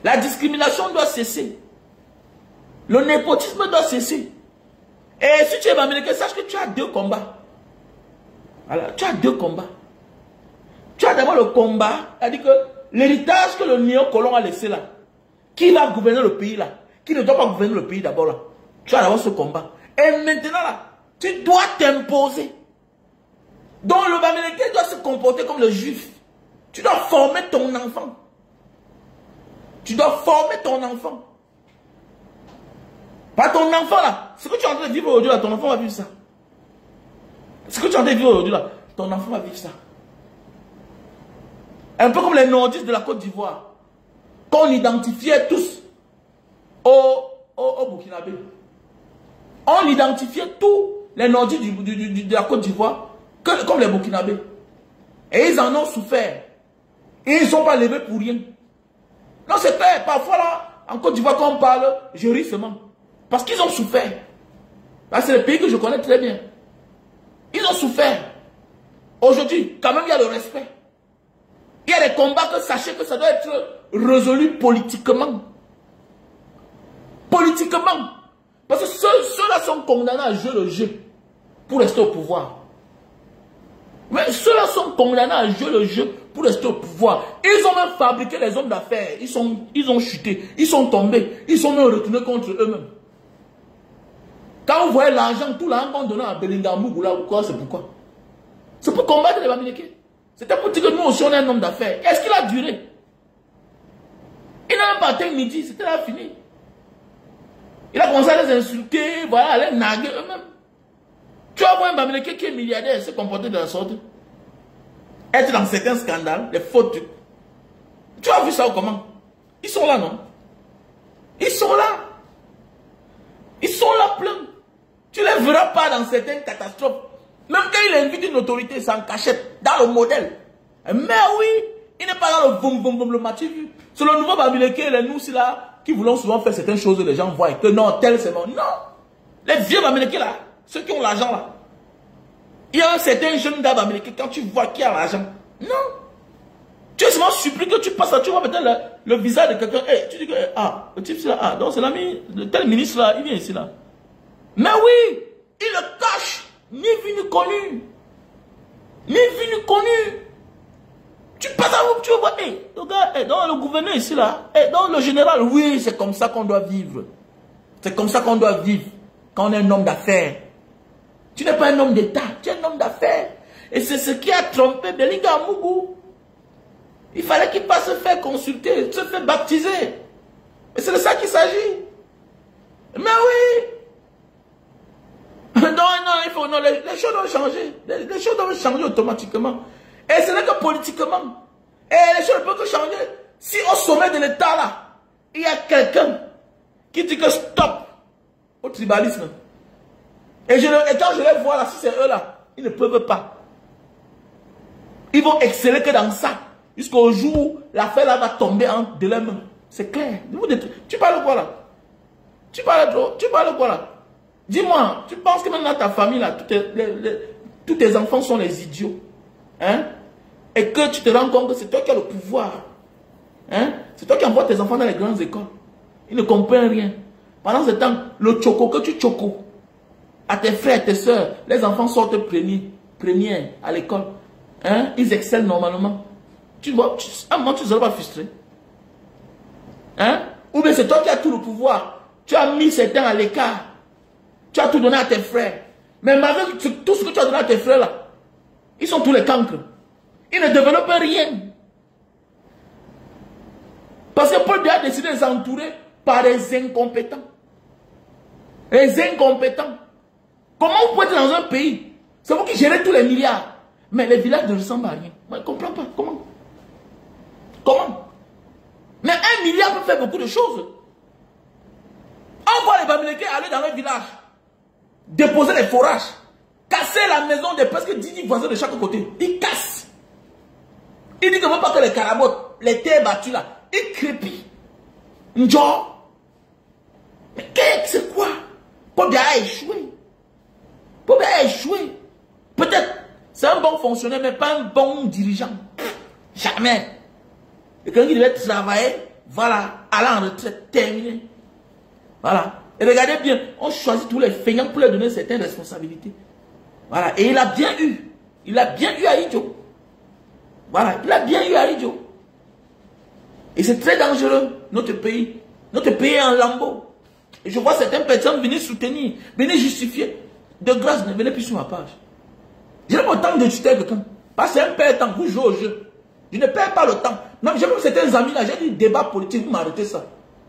La discrimination doit cesser. Le népotisme doit cesser. Et si tu es Bamileke, sache que tu as deux combats. Voilà, tu as deux combats. Tu as d'abord le combat, c'est-à-dire que l'héritage que le néocolon a laissé là, qui va gouverner le pays là, qui ne doit pas gouverner le pays d'abord là. Tu as d'abord ce combat. Et maintenant là, tu dois t'imposer. Donc le Bamileke doit se comporter comme le juif. Tu dois former ton enfant. Tu dois former ton enfant. Pas ton enfant là. Ce que tu es en train de vivre aujourd'hui là, ton enfant va vivre ça. Ce que tu es en train de vivre aujourd'hui là, ton enfant va vivre ça. Un peu comme les nordistes de la Côte d'Ivoire. Qu'on identifiait tous au Burkinabé. On identifiait tous les nordistes de la Côte d'Ivoire comme les Burkinabés. Et ils en ont souffert. Et ils ne sont pas levés pour rien. Non, c'est vrai. Parfois là, en Côte d'Ivoire, quand on parle, je ris seulement. Parce qu'ils ont souffert. C'est le pays que je connais très bien. Ils ont souffert. Aujourd'hui, quand même, il y a le respect. Il y a des combats que sachez que ça doit être résolu politiquement. Politiquement. Parce que ceux-là sont condamnés à jouer le jeu pour rester au pouvoir. Mais ceux-là sont condamnés à jouer le jeu pour rester au pouvoir. Ils ont même fabriqué les hommes d'affaires. Ils ont chuté. Ils sont tombés. Ils sont même retournés contre eux-mêmes. Quand vous voyez l'argent, tout l'argent qu'on donnait à Belingamou, là, c'est pourquoi? C'est pour combattre les Bamileke. C'était pour dire que nous aussi on est un homme d'affaires. Est-ce qu'il a duré? Il n'a même pas atteint midi, c'était là fini. Il a commencé à les insulter, voilà, à les naguer eux-mêmes. Tu vas voir un Bamileke qui est milliardaire se comporter de la sorte. Être dans certains scandales, des fautes. Tu as vu ça ou comment? Ils sont là, non? Ils sont là. Ils sont là plein. Tu ne les verras pas dans certaines catastrophes. Même quand il invite une autorité, c'est en cachette, dans le modèle. Mais oui, il n'est pas dans le boum boum boum, le match vu. C'est le nouveau Bamileke, les nous là, qui voulons souvent faire certaines choses, les gens voient que non, tel c'est bon. Non. Les vieux Bamileke là, ceux qui ont l'argent là. Il y a un certain jeune gars Bamileke, quand tu vois qui a l'argent. Non. Tu es seulement surpris que tu passes là, tu vois peut-être le visage de quelqu'un. Hey, tu dis que, ah, le type c'est là, ah, donc c'est l'ami de tel ministre là, il vient ici là. Mais oui, il le cache. Ni vu ni connu. Ni vu ni connu. Tu passes à vous, tu vois, hey, le gars, hey, dans le gouverneur ici là, hey, dans le général, oui, c'est comme ça qu'on doit vivre. C'est comme ça qu'on doit vivre quand on est un homme d'affaires. Tu n'es pas un homme d'État, tu es un homme d'affaires. Et c'est ce qui a trompé Belingamou. Il fallait qu'il passe se faire consulter, se faire baptiser. Et c'est de ça qu'il s'agit. Mais oui. non, il faut, non, les choses doivent changer. Les choses doivent changer automatiquement. Et ce n'est que politiquement. Et les choses ne peuvent que changer. Si au sommet de l'État, là, il y a quelqu'un qui dit que stop au tribalisme. Et quand je les vois là, si c'est eux là, ils ne peuvent pas. Ils vont exceller que dans ça. Jusqu'au jour où l'affaire là va tomber de leurs mains. C'est clair. Tu parles quoi là? Tu parles quoi là? Dis-moi, tu penses que maintenant ta famille là, tous tes enfants sont les idiots. Hein? Et que tu te rends compte que c'est toi qui as le pouvoir. Hein? C'est toi qui envoies tes enfants dans les grandes écoles. Ils ne comprennent rien. Pendant ce temps, le choco que tu choco à tes frères, tes soeurs, les enfants sortent premiers à l'école. Hein? Ils excellent normalement. Tu vois, à un moment, tu ne seras pas frustré. Hein? Ou bien c'est toi qui as tout le pouvoir. Tu as mis certains à l'écart. Tu as tout donné à tes frères. Mais malgré tout ce que tu as donné à tes frères là, ils sont tous les cancres. Ils ne développent rien. Parce que Paul a décidé de s'entourer par des incompétents. Les incompétents. Comment vous pouvez être dans un pays? C'est vous qui gérez tous les milliards. Mais les villages ne ressemblent à rien. Moi, je ne comprends pas. Comment? Comment? Mais 1 milliard peut faire beaucoup de choses. On voit les Bamileke aller dans le village, déposer les forages, casser la maison de presque 10 voisins de chaque côté. Ils cassent. Ils disent que même pas que les carabotes, les terres battues là, ils crépient. N'jo. Mais c'est quoi? Paul a échoué. Paul a échoué. Peut-être c'est un bon fonctionnaire, mais pas un bon dirigeant. Jamais. Et quand il devait travailler, voilà, aller en retraite, terminé. Voilà. Et regardez bien, on choisit tous les feignants pour leur donner certaines responsabilités. Voilà. Et il a bien eu. Il a bien eu à Idjo. Voilà. Il a bien eu à Idjo. Et c'est très dangereux, notre pays. Notre pays est en lambeau. Et je vois certaines personnes venir soutenir, venir justifier. De grâce, ne venez plus sur ma page. Je n'ai pas le temps de discuter avec quelqu'un. Parce que c'est un père temps pour jouer au jeu. Je ne perds pas le temps. Non, j'ai même certains amis là, j'ai dit débat politique, vous m'arrêtez ça.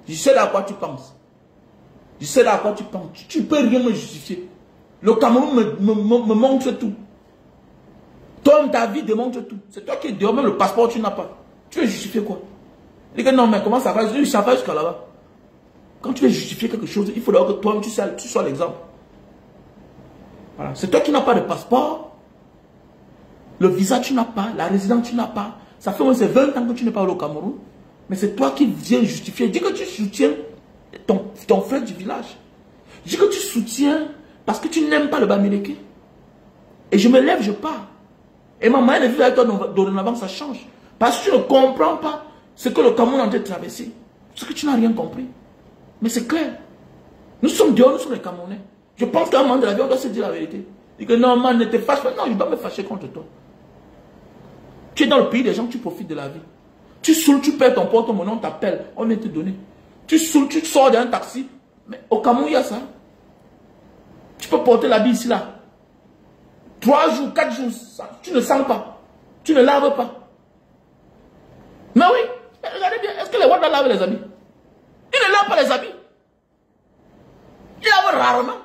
Je sais à quoi tu penses. Je sais à quoi tu penses. Tu ne peux rien me justifier. Le Cameroun me montre tout. Toi, ta vie démontre tout. C'est toi qui dehors, même le passeport, tu n'as pas. Tu veux justifier quoi? Il dit que non, mais comment ça va? Je dis, ça va jusqu'à là-bas. Quand tu veux justifier quelque chose, il faut d'abord que toi, tu sois l'exemple. Voilà. C'est toi qui n'as pas de passeport. Le visa, tu n'as pas. La résidence, tu n'as pas. Ça fait au moins 20 ans que tu n'es pas allé au Cameroun. Mais c'est toi qui viens justifier. Dis que tu soutiens ton frère du village. Dis que tu soutiens parce que tu n'aimes pas le Bamileke. Et je me lève, je pars. Et ma manière de vivre avec toi dorénavant, ça change. Parce que tu ne comprends pas ce que le Cameroun est en train de traverser. Parce que tu n'as rien compris. Mais c'est clair. Nous sommes dehors, nous sommes les Camerounais. Je pense qu'à un moment de la vie, on doit se dire la vérité. Dis que non, man, ne te fâche pas. Non, je ne vais pas me fâcher contre toi. Tu es dans le pays des gens, tu profites de la vie. Tu saoules, tu perds ton porte-monnaie, on t'appelle, on vient te donner. Tu saoules, tu sors d'un taxi. Mais au Cameroun, il y a ça. Tu peux porter l'habit ici, là. 3 jours, 4 jours, tu ne sens pas. Tu ne laves pas. Mais oui, regardez bien, est-ce que les Wanda lavent les habits? Ils ne lavent pas les habits. Ils lavent rarement.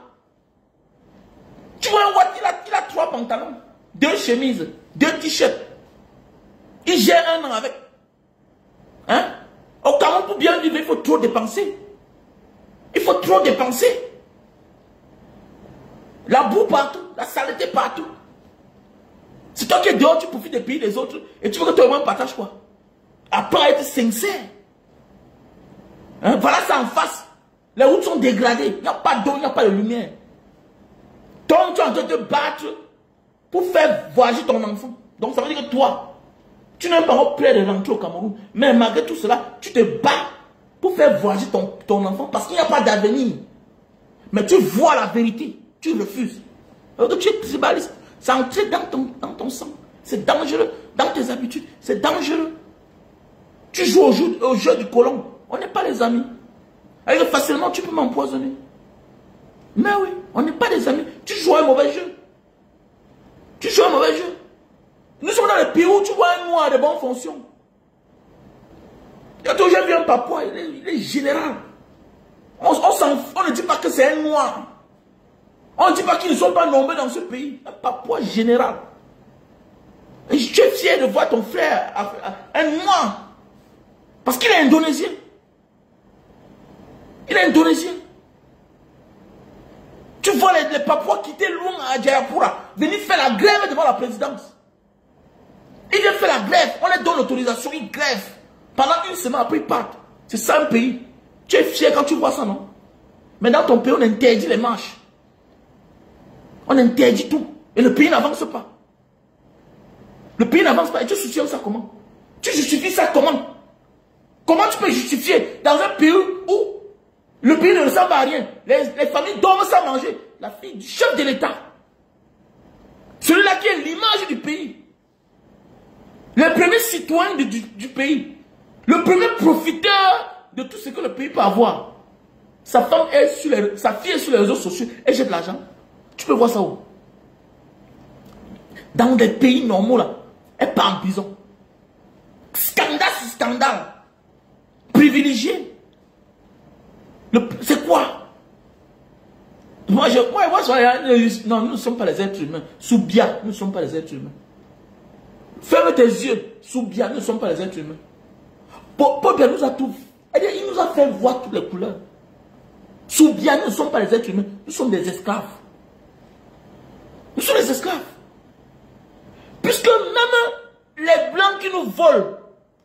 Tu vois un Wanda, il a 3 pantalons, 2 chemises, 2 t-shirts. Il gère 1 an avec. Hein? Au Cameroun, pour bien vivre, il faut trop dépenser. Il faut trop dépenser. La boue partout, la saleté partout. C'est toi qui es dehors, tu profites des pays des autres. Et tu veux que toi-même partage quoi? Après être sincère. Hein? Voilà ça en face. Les routes sont dégradées. Il n'y a pas d'eau, il n'y a pas de lumière. Toi, tu es en train de te battre pour faire voyager ton enfant. Donc ça veut dire que toi, tu n'as pas prêt de rentrer au Cameroun. Mais malgré tout cela, tu te bats pour faire voyager ton enfant parce qu'il n'y a pas d'avenir. Mais tu vois la vérité. Tu refuses. Alors que tu es tribaliste. Ça entre dans ton sang. C'est dangereux. Dans tes habitudes. C'est dangereux. Tu joues au jeu du colon. On n'est pas les amis. Alors facilement, tu peux m'empoisonner. Mais oui, on n'est pas des amis. Tu joues un mauvais jeu. Tu joues un mauvais jeu. Nous sommes dans le pays où tu vois un noir de bonnes fonctions. Quand j'ai vu un papa, il est général. On ne dit pas que c'est un noir. On ne dit pas qu'ils ne sont pas nombreux dans ce pays. Un Papouas général. Et tu es fier de voir ton frère, un noir. Parce qu'il est indonésien. Il est indonésien. Tu vois les Papouas quitter loin à Jayapura, venir faire la grève devant la présidence. Ils viennent faire la grève, on leur donne l'autorisation, ils grèvent. Pendant une semaine, après ils partent. C'est ça un pays. Tu es fier quand tu vois ça, non? Mais dans ton pays, on interdit les marches. On interdit tout. Et le pays n'avance pas. Le pays n'avance pas. Et tu justifies ça comment? Tu justifies ça comment? Comment tu peux justifier dans un pays où le pays ne ressemble à rien? Les familles dorment sans manger. La fille du chef de l'État. Celui-là qui est l'image du pays. Le premier citoyen du pays. Le premier profiteur de tout ce que le pays peut avoir. Sa femme est sa fille est sur les réseaux sociaux. Elle jette de l'argent. Tu peux voir ça où? Dans des pays normaux là. Elle part en prison. Scandale, c'est scandale. Privilégié. C'est quoi? Moi, non, nous ne sommes pas les êtres humains. Soubia, nous ne sommes pas les êtres humains. Ferme tes yeux. Soubia, nous ne sommes pas les êtres humains. Paul nous a tout. Il nous a fait voir toutes les couleurs. Soubia, nous ne sommes pas les êtres humains. Nous sommes des esclaves. Nous sommes des esclaves. Puisque même les blancs qui nous volent,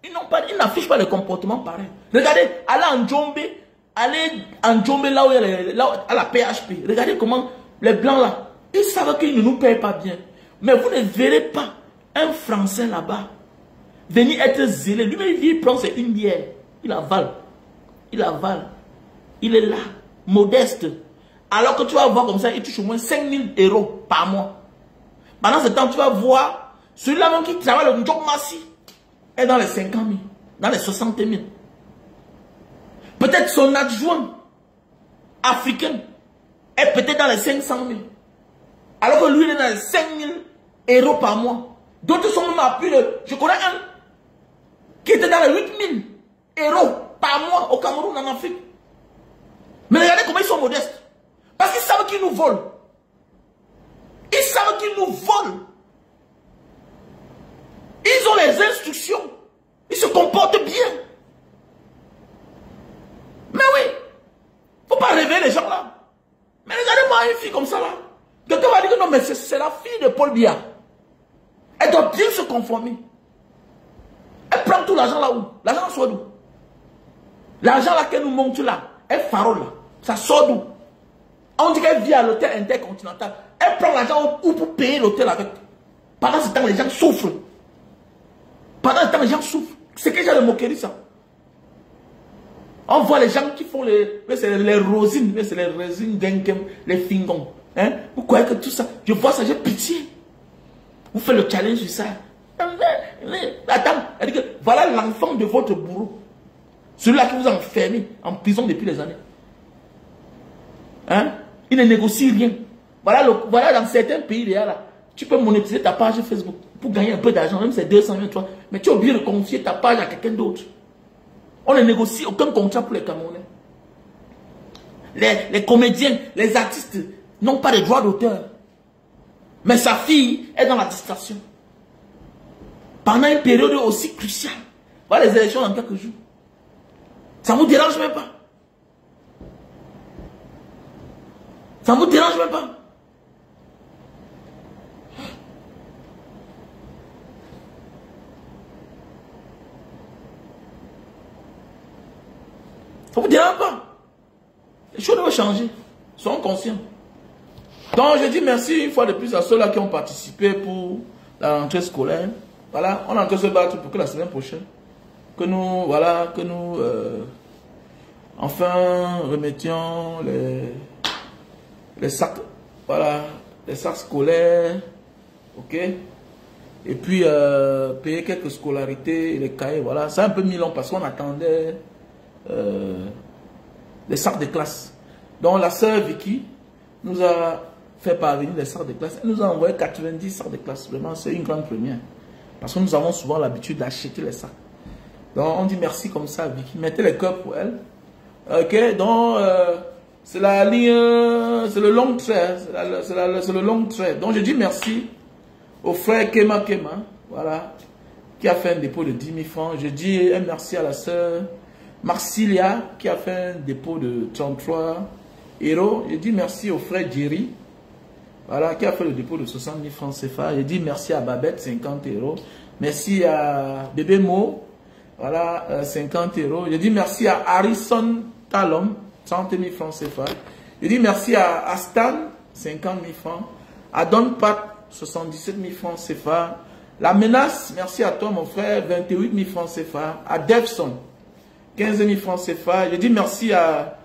ils n'affichent pas le comportement pareil. Regardez, allez en Djombe là où il y a à la PHP. Regardez comment les blancs là, ils savent qu'ils ne nous payent pas bien. Mais vous ne verrez pas un Français là-bas venir être zélé. Lui-même, il prend une bière. Il avale. Il avale. Il est là, modeste. Alors que tu vas voir comme ça, il touche au moins 5 000 € par mois. Pendant ce temps, tu vas voir celui-là même qui travaille le job massif est dans les 50 000, dans les 60 000. Peut-être son adjoint africain est peut-être dans les 500 000. Alors que lui, il est dans les 5 000 € par mois. D'autres sont même à plus de... Je connais un qui était dans les 8 000 € par mois au Cameroun, en Afrique. Mais regardez comment ils sont modestes. Parce qu'ils savent qu'ils nous volent. Ils savent qu'ils nous volent. Ils ont les instructions. Ils se comportent bien. Mais oui. Il ne faut pas rêver les gens là. Mais regardez-moi une fille comme ça là. Quelqu'un va dire que non, mais c'est la fille de Paul Biya. Elle doit bien se conformer. Elle prend tout l'argent là où? L'argent sort d'où? L'argent là qu'elle nous montre là, elle farole là. Ça sort d'où? On dit qu'elle vit à l'hôtel intercontinental. Elle prend l'argent où pour payer l'hôtel avec. Pendant ce temps, les gens souffrent. Pendant ce temps, les gens souffrent. C'est quel genre de moquerie ça? On voit les gens qui font les rosines, c'est les rosines d'Enkem, les fingons. Hein? Vous croyez que tout ça, je vois ça, j'ai pitié. Vous faites le challenge sur ça. Attends, elle dit que voilà l'enfant de votre bourreau. Celui-là qui vous a enfermé en prison depuis des années. Hein? Il ne négocie rien. Voilà dans certains pays, là, tu peux monétiser ta page Facebook pour gagner un peu d'argent, même c'est 200 000, toi. Mais tu es obligé de confier ta page à quelqu'un d'autre. On ne négocie aucun contrat pour les Camerounais. Les comédiens, les artistes n'ont pas de droits d'auteur. Mais sa fille est dans la distraction. Pendant une période aussi cruciale. Voilà les élections dans quelques jours. Ça ne vous dérange même pas. Ça ne vous dérange même pas. Ça ne vous dérange pas. Les choses doivent changer. Soyons conscients. Donc je dis merci une fois de plus à ceux-là qui ont participé pour la rentrée scolaire. Voilà, on est en train de se battre pour que la semaine prochaine, que nous, voilà, enfin remettions les sacs, voilà, les sacs scolaires, ok, et puis payer quelques scolarités, les cahiers, voilà, c'est un peu mis long parce qu'on attendait les sacs de classe. Donc la sœur Vicky nous a fait parvenir les sacs de classe, elle nous a envoyé 90 sacs de classe, vraiment c'est une grande première. Parce que nous avons souvent l'habitude d'acheter les sacs. Donc on dit merci comme ça à Vicky. Mettez les cœurs pour elle. Ok, donc c'est la ligne, c'est le long trait, c'est le long trait. Donc je dis merci au frère Kema, voilà, qui a fait un dépôt de 10 000 francs. Je dis un merci à la sœur Marsilia, qui a fait un dépôt de 33 €. Je dis merci au frère Jerry, voilà, qui a fait le dépôt de 60 000 francs CFA. Je dis merci à Babette, 50 €. Merci à Bébé Mo, voilà, 50 €. Je dis merci à Harrison Talom, 30 000 francs CFA. Je dis merci à Stan, 50 000 francs. À Don Pat, 77 000 francs CFA. La menace, merci à toi mon frère, 28 000 francs CFA. À Devson, 15 000 francs CFA. Je dis merci à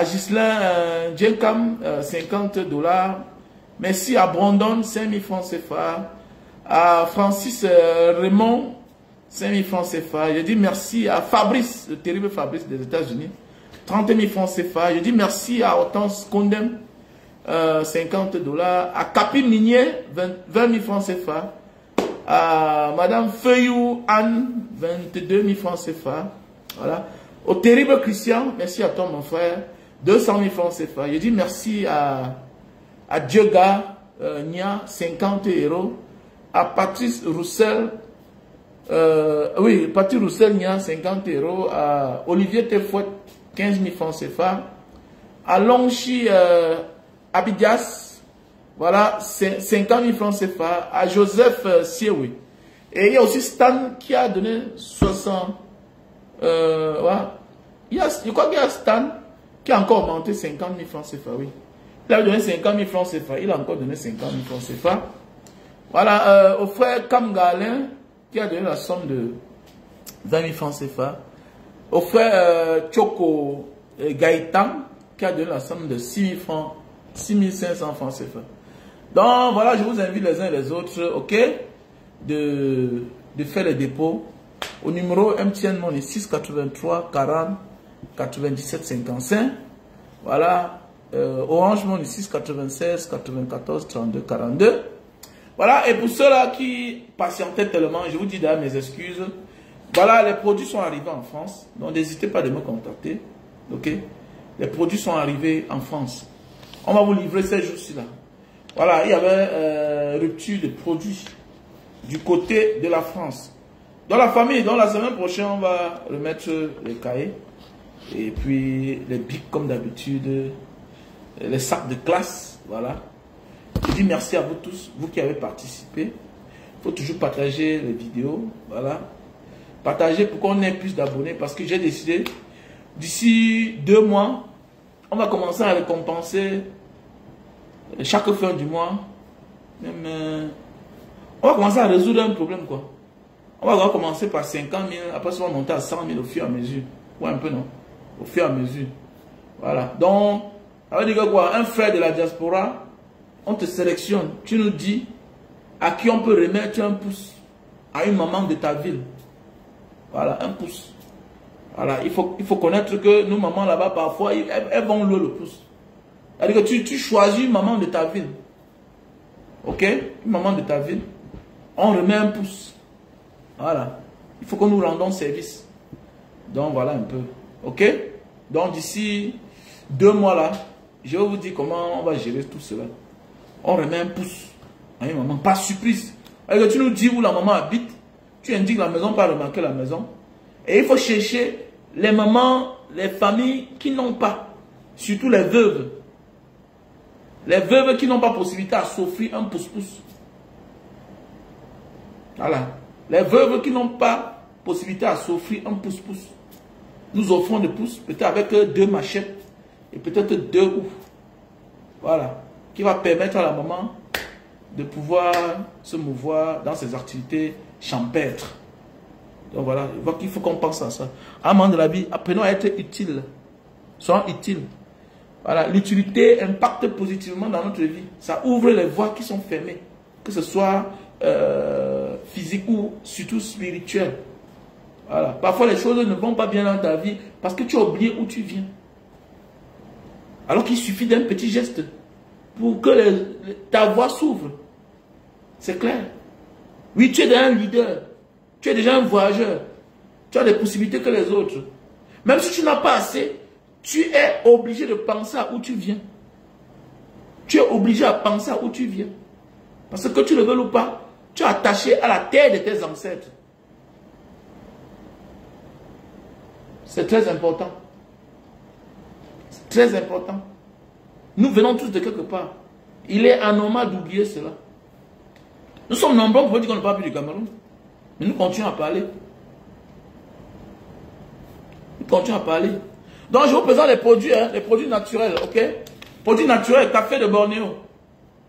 Ghislain Djenkam, 50 $. Merci à Brandon, 5 000 francs CFA. À Francis Raymond, 5 000 francs CFA. Je dis merci à Fabrice, le terrible Fabrice des États-Unis, 30 000 francs CFA. Je dis merci à Hortense Condem, 50 $. À Capi Minier, 20 000 francs CFA. À Madame Feuillou Anne, 22 000 francs CFA. Voilà. Au terrible Christian, merci à toi mon frère, 200 000 francs CFA. Je dis merci à Djega Nia, 50 €. À Patrice Roussel, oui, Patrice Roussel Nia, 50 €. À Olivier Tefouet, 15 000 francs CFA. À Longchi Abidias, voilà, 50 000 francs CFA. À Joseph Siewi. Et il y a aussi Stan qui a donné 60. Voilà. Je crois qu'il y a Stan qui a encore augmenté 50 000 francs CFA, oui. Il a donné 50 000 francs CFA, il a encore donné 50 000 francs CFA. Voilà, au frère Kamgalin qui a donné la somme de 20 000 francs CFA. Au frère Choco Gaëtan qui a donné la somme de 6 000 francs, 6 500 francs CFA. Donc voilà, je vous invite les uns et les autres, ok, de faire les dépôts au numéro MTN Money 6 83 40 97 55. Voilà, Orange Money 6 96 94 32 42. Voilà, et pour ceux-là qui patientaient tellement, je vous dis d'ailleurs mes excuses. Voilà, les produits sont arrivés en France, donc n'hésitez pas de me contacter, ok. Les produits sont arrivés en France. On va vous livrer ces jours-ci là. Voilà, il y avait rupture de produits du côté de la France. Dans la famille, dans la semaine prochaine, on va remettre les cahiers. Et puis les bics comme d'habitude. Les sacs de classe. Voilà. Je dis merci à vous tous, vous qui avez participé. Il faut toujours partager les vidéos. Voilà. Partagez pour qu'on ait plus d'abonnés. Parce que j'ai décidé, d'ici 2 mois, on va commencer à récompenser chaque fin du mois. Même, on va commencer à résoudre un problème, quoi. On va commencer par 50 000, après ça on va monter à 100 000 au fur et à mesure. Ouais, un peu non. Au fur et à mesure. Voilà. Donc, ça veut dire quoi? Un frère de la diaspora, on te sélectionne. Tu nous dis à qui on peut remettre un pouce. À une maman de ta ville. Voilà, un pouce. Voilà, il faut connaître que nos mamans là-bas, parfois, elles vont louer le pouce. C'est-à-dire que tu choisis une maman de ta ville. Ok? Une maman de ta ville. On remet un pouce. Voilà. Il faut que nous rendons service. Donc voilà un peu. Ok? Donc d'ici 2 mois là, je vais vous dire comment on va gérer tout cela. On remet un pouce à une maman. Pas surprise. Alors que tu nous dis où la maman habite. Tu indiques la maison, pas remarquer la maison. Et il faut chercher les mamans, les familles qui n'ont pas. Surtout les veuves. Les veuves qui n'ont pas possibilité à s'offrir un pouce-pouce. Voilà. Les veuves qui n'ont pas possibilité à s'offrir un pouce-pouce. Nous offrons des pouces, peut-être avec 2 machettes et peut-être 2 oufs. Voilà. Qui va permettre à la maman de pouvoir se mouvoir dans ses activités champêtres. Donc voilà, il faut qu'on pense à ça. À un moment de la vie, apprenons à être utile. Soyons utiles. Voilà, l'utilité impacte positivement dans notre vie. Ça ouvre les voies qui sont fermées. Que ce soit physique ou surtout spirituel. Voilà. Parfois les choses ne vont pas bien dans ta vie parce que tu as oublié où tu viens. Alors qu'il suffit d'un petit geste pour que ta voie s'ouvre. C'est clair. Oui, tu es déjà un leader. Tu es déjà un voyageur. Tu as des possibilités que les autres. Même si tu n'as pas assez, tu es obligé de penser à où tu viens. Tu es obligé à penser à où tu viens. Parce que tu le veux ou pas, tu es attaché à la terre de tes ancêtres. C'est très important. C'est très important. Nous venons tous de quelque part. Il est anormal d'oublier cela. Nous sommes nombreux pour dire qu'on ne parle plus du Cameroun. Mais nous continuons à parler. Nous continuons à parler. Donc je vous présente les produits, hein, les produits naturels, ok? Produits naturels, café de Bornéo.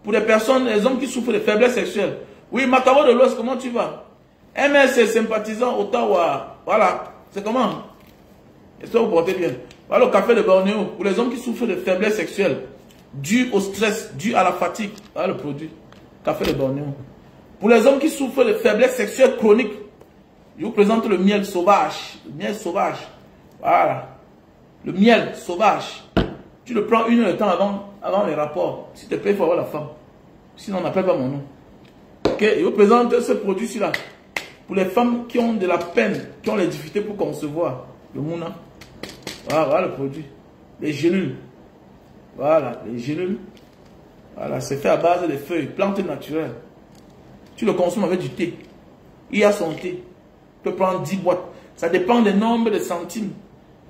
Pour les personnes, les hommes qui souffrent de faiblesse sexuelle. Oui, Macabo de l'Ouest, comment tu vas? MS sympathisant Ottawa. Voilà. C'est comment? Est-ce que vous portez bien? Voilà le café de Bornéo. Pour les hommes qui souffrent de faiblesse sexuelle. Dû au stress, dû à la fatigue. Voilà le produit. Café de Bornéo. Pour les hommes qui souffrent de faiblesse sexuelle chronique. Je vous présente le miel sauvage. Le miel sauvage. Voilà. Le miel sauvage. Tu le prends 1 heure de temps avant les rapports. S'il te plaît, il faut avoir la femme. Sinon, on n'appelle pas mon nom. Ok, je vous présente ce produit-ci là. Pour les femmes qui ont de la peine, qui ont les difficultés pour concevoir. Le mouna. Voilà, voilà le produit. Les gélules. Voilà, les gélules. Voilà, c'est fait à base de feuilles, plantes naturelles. Tu le consommes avec du thé. Il y a son thé. Tu peux prendre 10 boîtes. Ça dépend du nombre de centimes,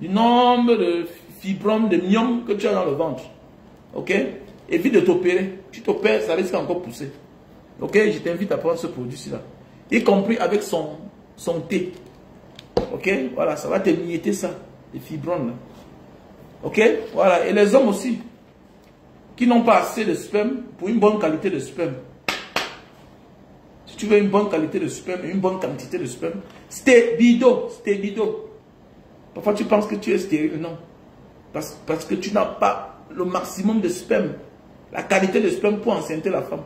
du nombre de fibromes, de myomes que tu as dans le ventre. Ok? Évite de t'opérer. Tu t'opères, ça risque encore de pousser. Ok? Je t'invite à prendre ce produit-ci là. Y compris avec son thé. Ok? Voilà, ça va t'émietter ça. Les fibromes là. Ok? Voilà. Et les hommes aussi, qui n'ont pas assez de sperme pour une bonne qualité de sperme. Si tu veux une bonne qualité de sperme et une bonne quantité de sperme, stébido. Parfois tu penses que tu es stérile, non. Parce que tu n'as pas le maximum de sperme, la qualité de sperme pour enceinter la femme.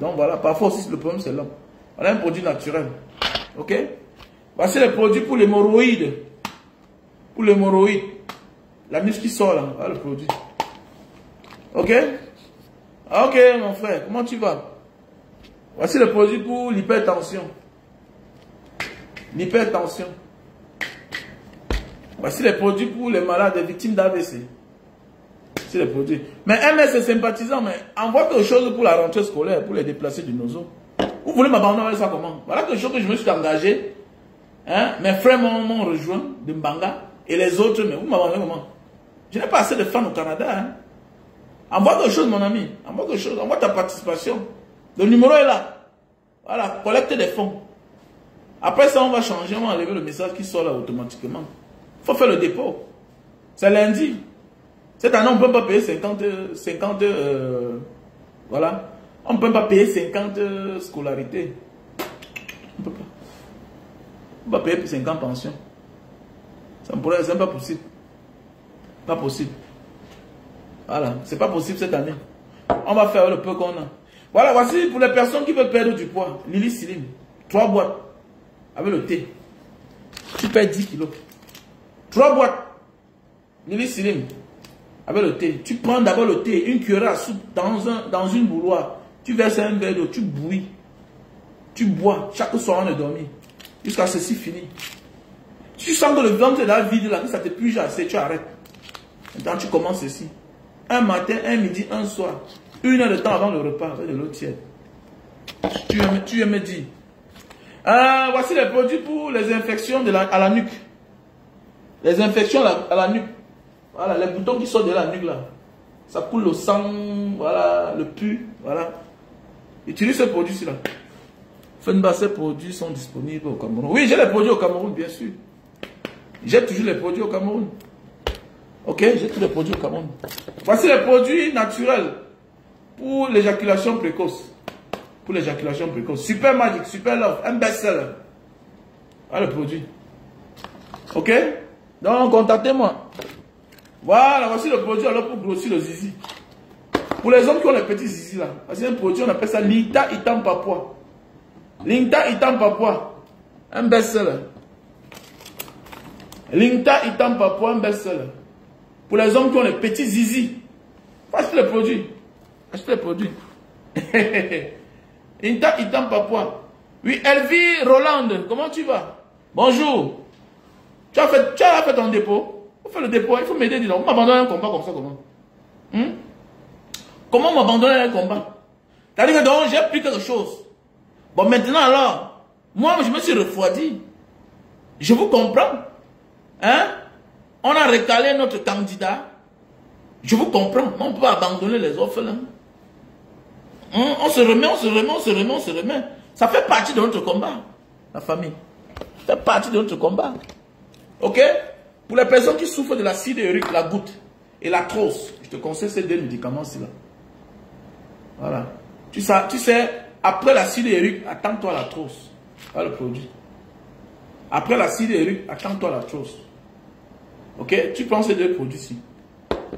Donc voilà, parfois aussi le problème c'est l'homme. On a un produit naturel. Ok? Voici les produits pour l'hémorroïde. Pour l'hémorroïde. La muscle qui sort là, voilà le produit. Ok? Ok mon frère, comment tu vas? Voici le produit pour l'hypertension. L'hypertension. Voici les produits pour les malades, les victimes d'AVC. C'est les produits. Mais MS est sympathisant, mais envoie quelque chose pour la rentrée scolaire, pour les déplacés du nozo. Vous voulez m'abandonner avec ça comment? Voilà quelque chose que je me suis engagé. Hein? Mes frères m'ont rejoint de Mbanga et les autres, mais vous m'abandonnez comment? Je n'ai pas assez de fans au Canada. Hein? Envoie quelque chose, mon ami. Envoie quelque chose. Envoie ta participation. Le numéro est là. Voilà, collecte des fonds. Après ça, on va changer, on va enlever le message qui sort là automatiquement. Il faut faire le dépôt. C'est lundi. Cette année, on ne peut pas payer 50 voilà. On ne peut pas payer 50 scolarités. On ne peut pas. On ne peut pas payer 50 pensions. C'est pas possible. Pas possible. Voilà, c'est pas possible cette année. On va faire le peu qu'on a. Voilà, voici pour les personnes qui veulent perdre du poids. Lily Slim, 3 boîtes avec le thé. Tu perds 10 kilos. 3 boîtes. Lily Slim avec le thé. Tu prends d'abord le thé, une cuillère à soupe dans une bouilloire. Tu verses un verre d'eau, tu bouillis. Tu bois chaque soir avant de dormir. Jusqu'à ceci fini. Tu sens que le ventre est là vide, là, que ça te puise assez, tu arrêtes. Maintenant, tu commences ceci. Un matin, un midi, un soir. 1 heure de temps avant le repas, avec de l'eau tiède. Tu veux me dire. Voici les produits pour les infections à la nuque. Les infections à la nuque. Voilà, les boutons qui sortent de la nuque là. Ça coule le sang, voilà, le pu, voilà. Utilise ce produit-ci là. Fenba, ces produits sont disponibles au Cameroun. Oui, j'ai les produits au Cameroun, bien sûr. J'ai toujours les produits au Cameroun. Ok, j'ai tous les produits au Cameroun. Voici les produits naturels pour l'éjaculation précoce. Pour l'éjaculation précoce. Super Magic, Super Love, un best-seller. Voilà le produit. Ok? Donc, contactez-moi. Voilà, voici le produit alors pour grossir le zizi. Pour les hommes qui ont les petits zizi là, c'est un produit, on appelle ça Linta Itam Papua. Linta Itam Papua, un best-seller. Linta Itam Papua, un best-seller. Pour les hommes qui ont les petits zizi, achetez les produits. Achetez les produits. Linta Itam Papua. Oui, Elvie Roland, comment tu vas? Bonjour. Tu as fait ton dépôt? faut faire le dépôt, il faut m'aider, dis donc. Vous m'abandonnez un combat comme ça, comment? Comment m'abandonner un combat? C'est-à-dire que donc, j'ai pris quelque chose. Bon, maintenant alors, moi, je me suis refroidi. Je vous comprends. Hein? On a recalé notre candidat. Je vous comprends. On ne peut pas abandonner les orphelins. On se remet, on se remet, on se remet, on se remet. Ça fait partie de notre combat, la famille. Ça fait partie de notre combat. Ok? Pour les personnes qui souffrent de l'acide urique, la goutte et la trousse, je te conseille ces deux médicaments-ci là. Voilà. Tu sais, après l'acide urique, attends-toi à la trousse. Voilà le produit. Après l'acide urique, attends-toi à la trousse. Ok? Tu prends ces deux produits-ci.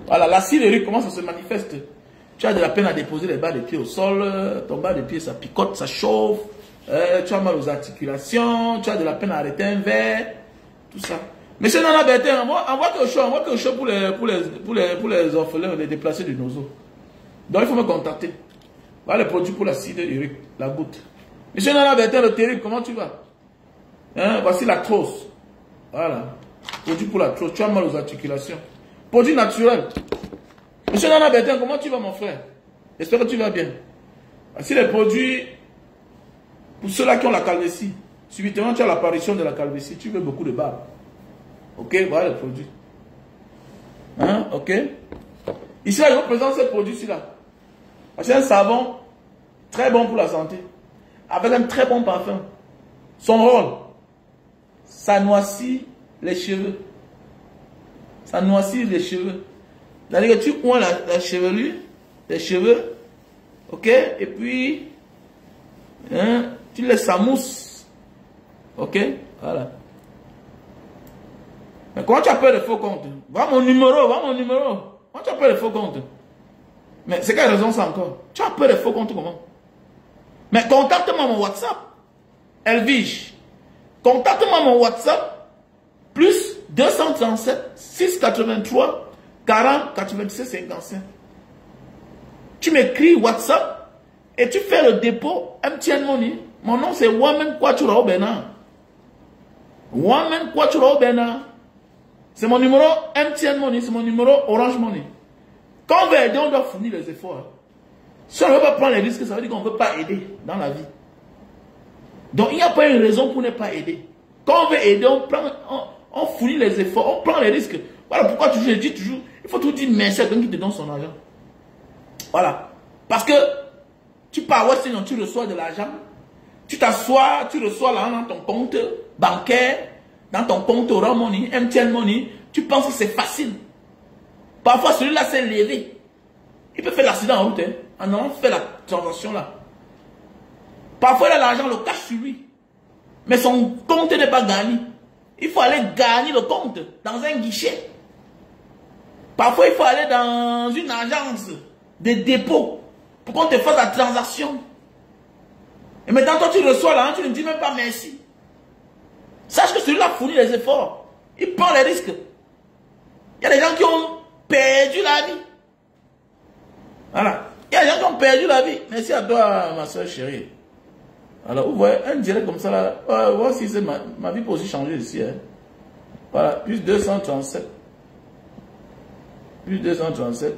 Voilà, l'acide urique, comment ça se manifeste? Tu as de la peine à déposer les bas de pied au sol, ton bas de pied ça picote, ça chauffe, tu as mal aux articulations, tu as de la peine à arrêter un verre, tout ça. Monsieur Nana Bertin, envoie quelque chose pour les orphelins, les déplacés du nozo. Donc il faut me contacter. Voilà le produit pour l'acide urique, la goutte. Monsieur Nana Bertin, le terrible, comment tu vas? Hein? Voici la trousse. Voilà. Produit pour la trousse, tu as mal aux articulations. Produit naturel. Monsieur Nana Bertin, comment tu vas mon frère? J'espère que tu vas bien. Voici les produits pour ceux-là qui ont la calvitie. Subitement, tu as l'apparition de la calvitie. Tu veux beaucoup de barbe. Ok, voilà les produits. Hein, ok. Ici, là, je vous présente ces produits-ci là. C'est un savon très bon pour la santé. Avec un très bon parfum. Son rôle, ça noircit les cheveux. Ça noircit les cheveux. C'est-à-dire que tu oins la chevelure, les cheveux, ok, et puis, hein, tu laisses ça mousse, ok, voilà. Mais comment tu appelles le faux compte? Va mon numéro. Comment tu appelles le faux compte? Mais c'est quelle raison ça encore? Tu appelles le faux compte comment? Mais contacte-moi mon WhatsApp, Elvige. Contacte-moi mon WhatsApp, plus 237 683 40 97 55. Tu m'écris WhatsApp et tu fais le dépôt MTN Money. Mon nom c'est Wamen Kwachura Obena. Wamen Kwachura Obena. C'est mon numéro MTN Money, c'est mon numéro Orange Money. Quand on veut aider, on doit fournir les efforts. Si on ne veut pas prendre les risques, ça veut dire qu'on ne veut pas aider dans la vie. Donc il n'y a pas une raison pour ne pas aider. Quand on veut aider, on fournit les efforts, on prend les risques. Voilà pourquoi je dis toujours, il faut tout dire merci à quelqu'un qui te donne son argent. Voilà. Parce que tu pars sinon tu reçois de l'argent, tu t'assois, tu reçois l'argent dans ton compte bancaire, dans ton compte Orange Money, MTN Money, tu penses que c'est facile. Parfois celui-là s'est levé. Il peut faire l'accident en route, hein, en allant faire la transaction là. Parfois il a l'argent, le cash sur lui. Mais son compte n'est pas gagné. Il faut aller gagner le compte dans un guichet. Parfois, il faut aller dans une agence de dépôt pour qu'on te fasse la transaction. Et maintenant, toi, tu reçois l'argent, tu ne dis même pas merci. Sache que celui-là fournit les efforts. Il prend les risques. Il y a des gens qui ont perdu la vie. Voilà. Il y a des gens qui ont perdu la vie. Merci à toi, ma soeur chérie. Alors, vous voyez, un direct comme ça, là, voir si ma vie peut aussi changer ici. Hein. Voilà, plus 237. Plus 237.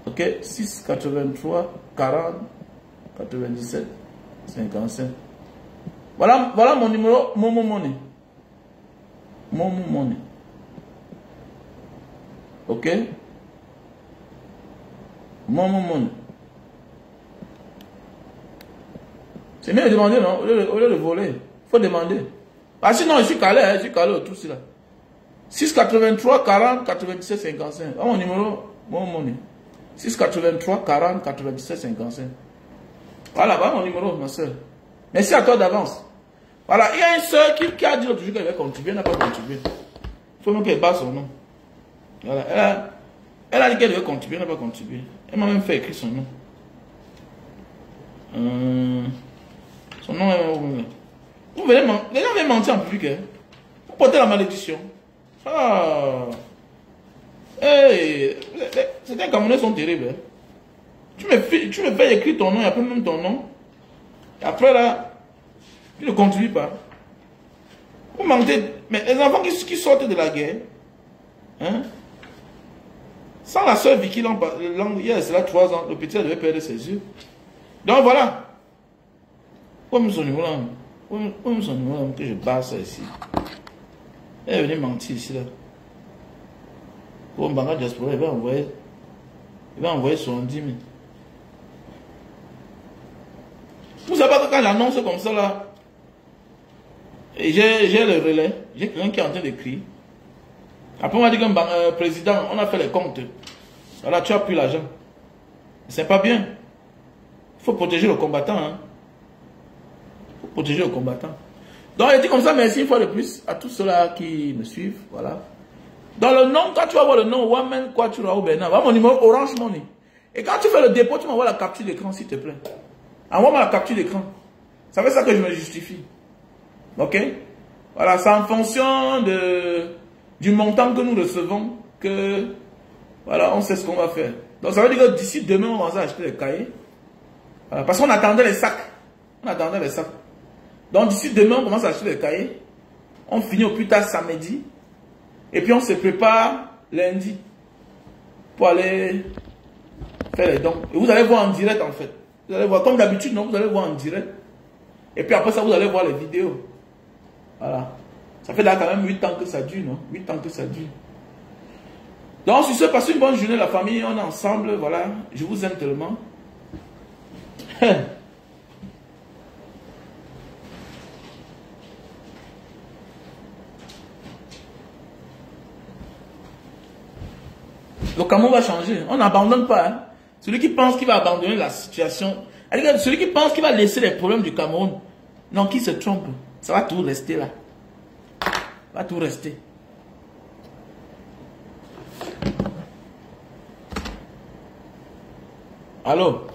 Ok, 6, 83, 40, 97, 55. Voilà mon numéro, Momo Money. Momo Money. Ok? Momo Money. C'est mieux de demander, non? Au lieu de voler. Il faut demander. Ah, sinon, je suis calé, hein, je suis calé au tout cela. 683 40 97 55. Ah, mon numéro, mon money. 683 40 97 55. Voilà, voilà mon numéro, ma soeur. Merci à toi d'avance. Voilà, il y a une soeur qui a dit l'autre jour qu'elle avait contribué, elle n'a pas contribué. Il faut même qu'elle basse son nom. Voilà, elle a dit qu'elle devait contribuer, elle n'a pas contribué. Elle m'a même fait écrire son nom. Son nom est... Vous venez, les gens viennent mentir en public. Hein. Vous portez la malédiction. Ah. Hey, certains Camerounais sont terribles. Hein. Tu me fais écrire ton nom et après même ton nom. Et après là, tu ne contribues pas. Vous mentez. Mais les enfants qui sortent de la guerre, Hein? Sans la soeur Vicky Lang, hier, c'est là 3 ans, le petit devait perdre ses yeux. Donc voilà. Où est son numéro là? Où est son numéro là que je bats ça ici? Elle est venue mentir ici là. Pour un bagage diaspora, il va envoyer 70 000. Vous savez pas que quand j'annonce comme ça là, j'ai le relais, j'ai quelqu'un qui est en train d'écrire. Après on m'a dit qu'un président, on a fait les comptes. Voilà, tu as pris l'argent. C'est pas bien. Il faut protéger le combattant. Hein. Il faut protéger le combattant. Donc il dit comme ça, merci une fois de plus à tous ceux-là qui me suivent. Voilà. Dans le nom, quand tu vas voir le nom Wamen Quatuora ou Bernard, va mon numéro Orange Money. Et quand tu fais le dépôt, tu m'envoies la capture d'écran s'il te plaît. Envoie-moi la capture d'écran. Ça fait ça que je me justifie. Ok? Voilà, c'est en fonction du montant que nous recevons que, voilà, on sait ce qu'on va faire. Donc ça veut dire que d'ici demain, on va acheter les cahiers. Voilà, parce qu'on attendait les sacs. On attendait les sacs. Donc d'ici demain, on commence à acheter les cahiers. On finit au plus tard samedi. Et puis on se prépare lundi pour aller faire les dons. Et vous allez voir en direct en fait. Vous allez voir, comme d'habitude, non, vous allez voir en direct. Et puis après ça, vous allez voir les vidéos. Voilà. Ça fait là quand même 8 ans que ça dure, non? 8 ans que ça dure. Donc, sur ce, passez une bonne journée, la famille, on est ensemble, voilà. Je vous aime tellement. Le Cameroun va changer. On n'abandonne pas. Hein. Celui qui pense qu'il va abandonner la situation, celui qui pense qu'il va laisser les problèmes du Cameroun, non, qui se trompe. Ça va tout rester là. Ça va tout rester. Allô?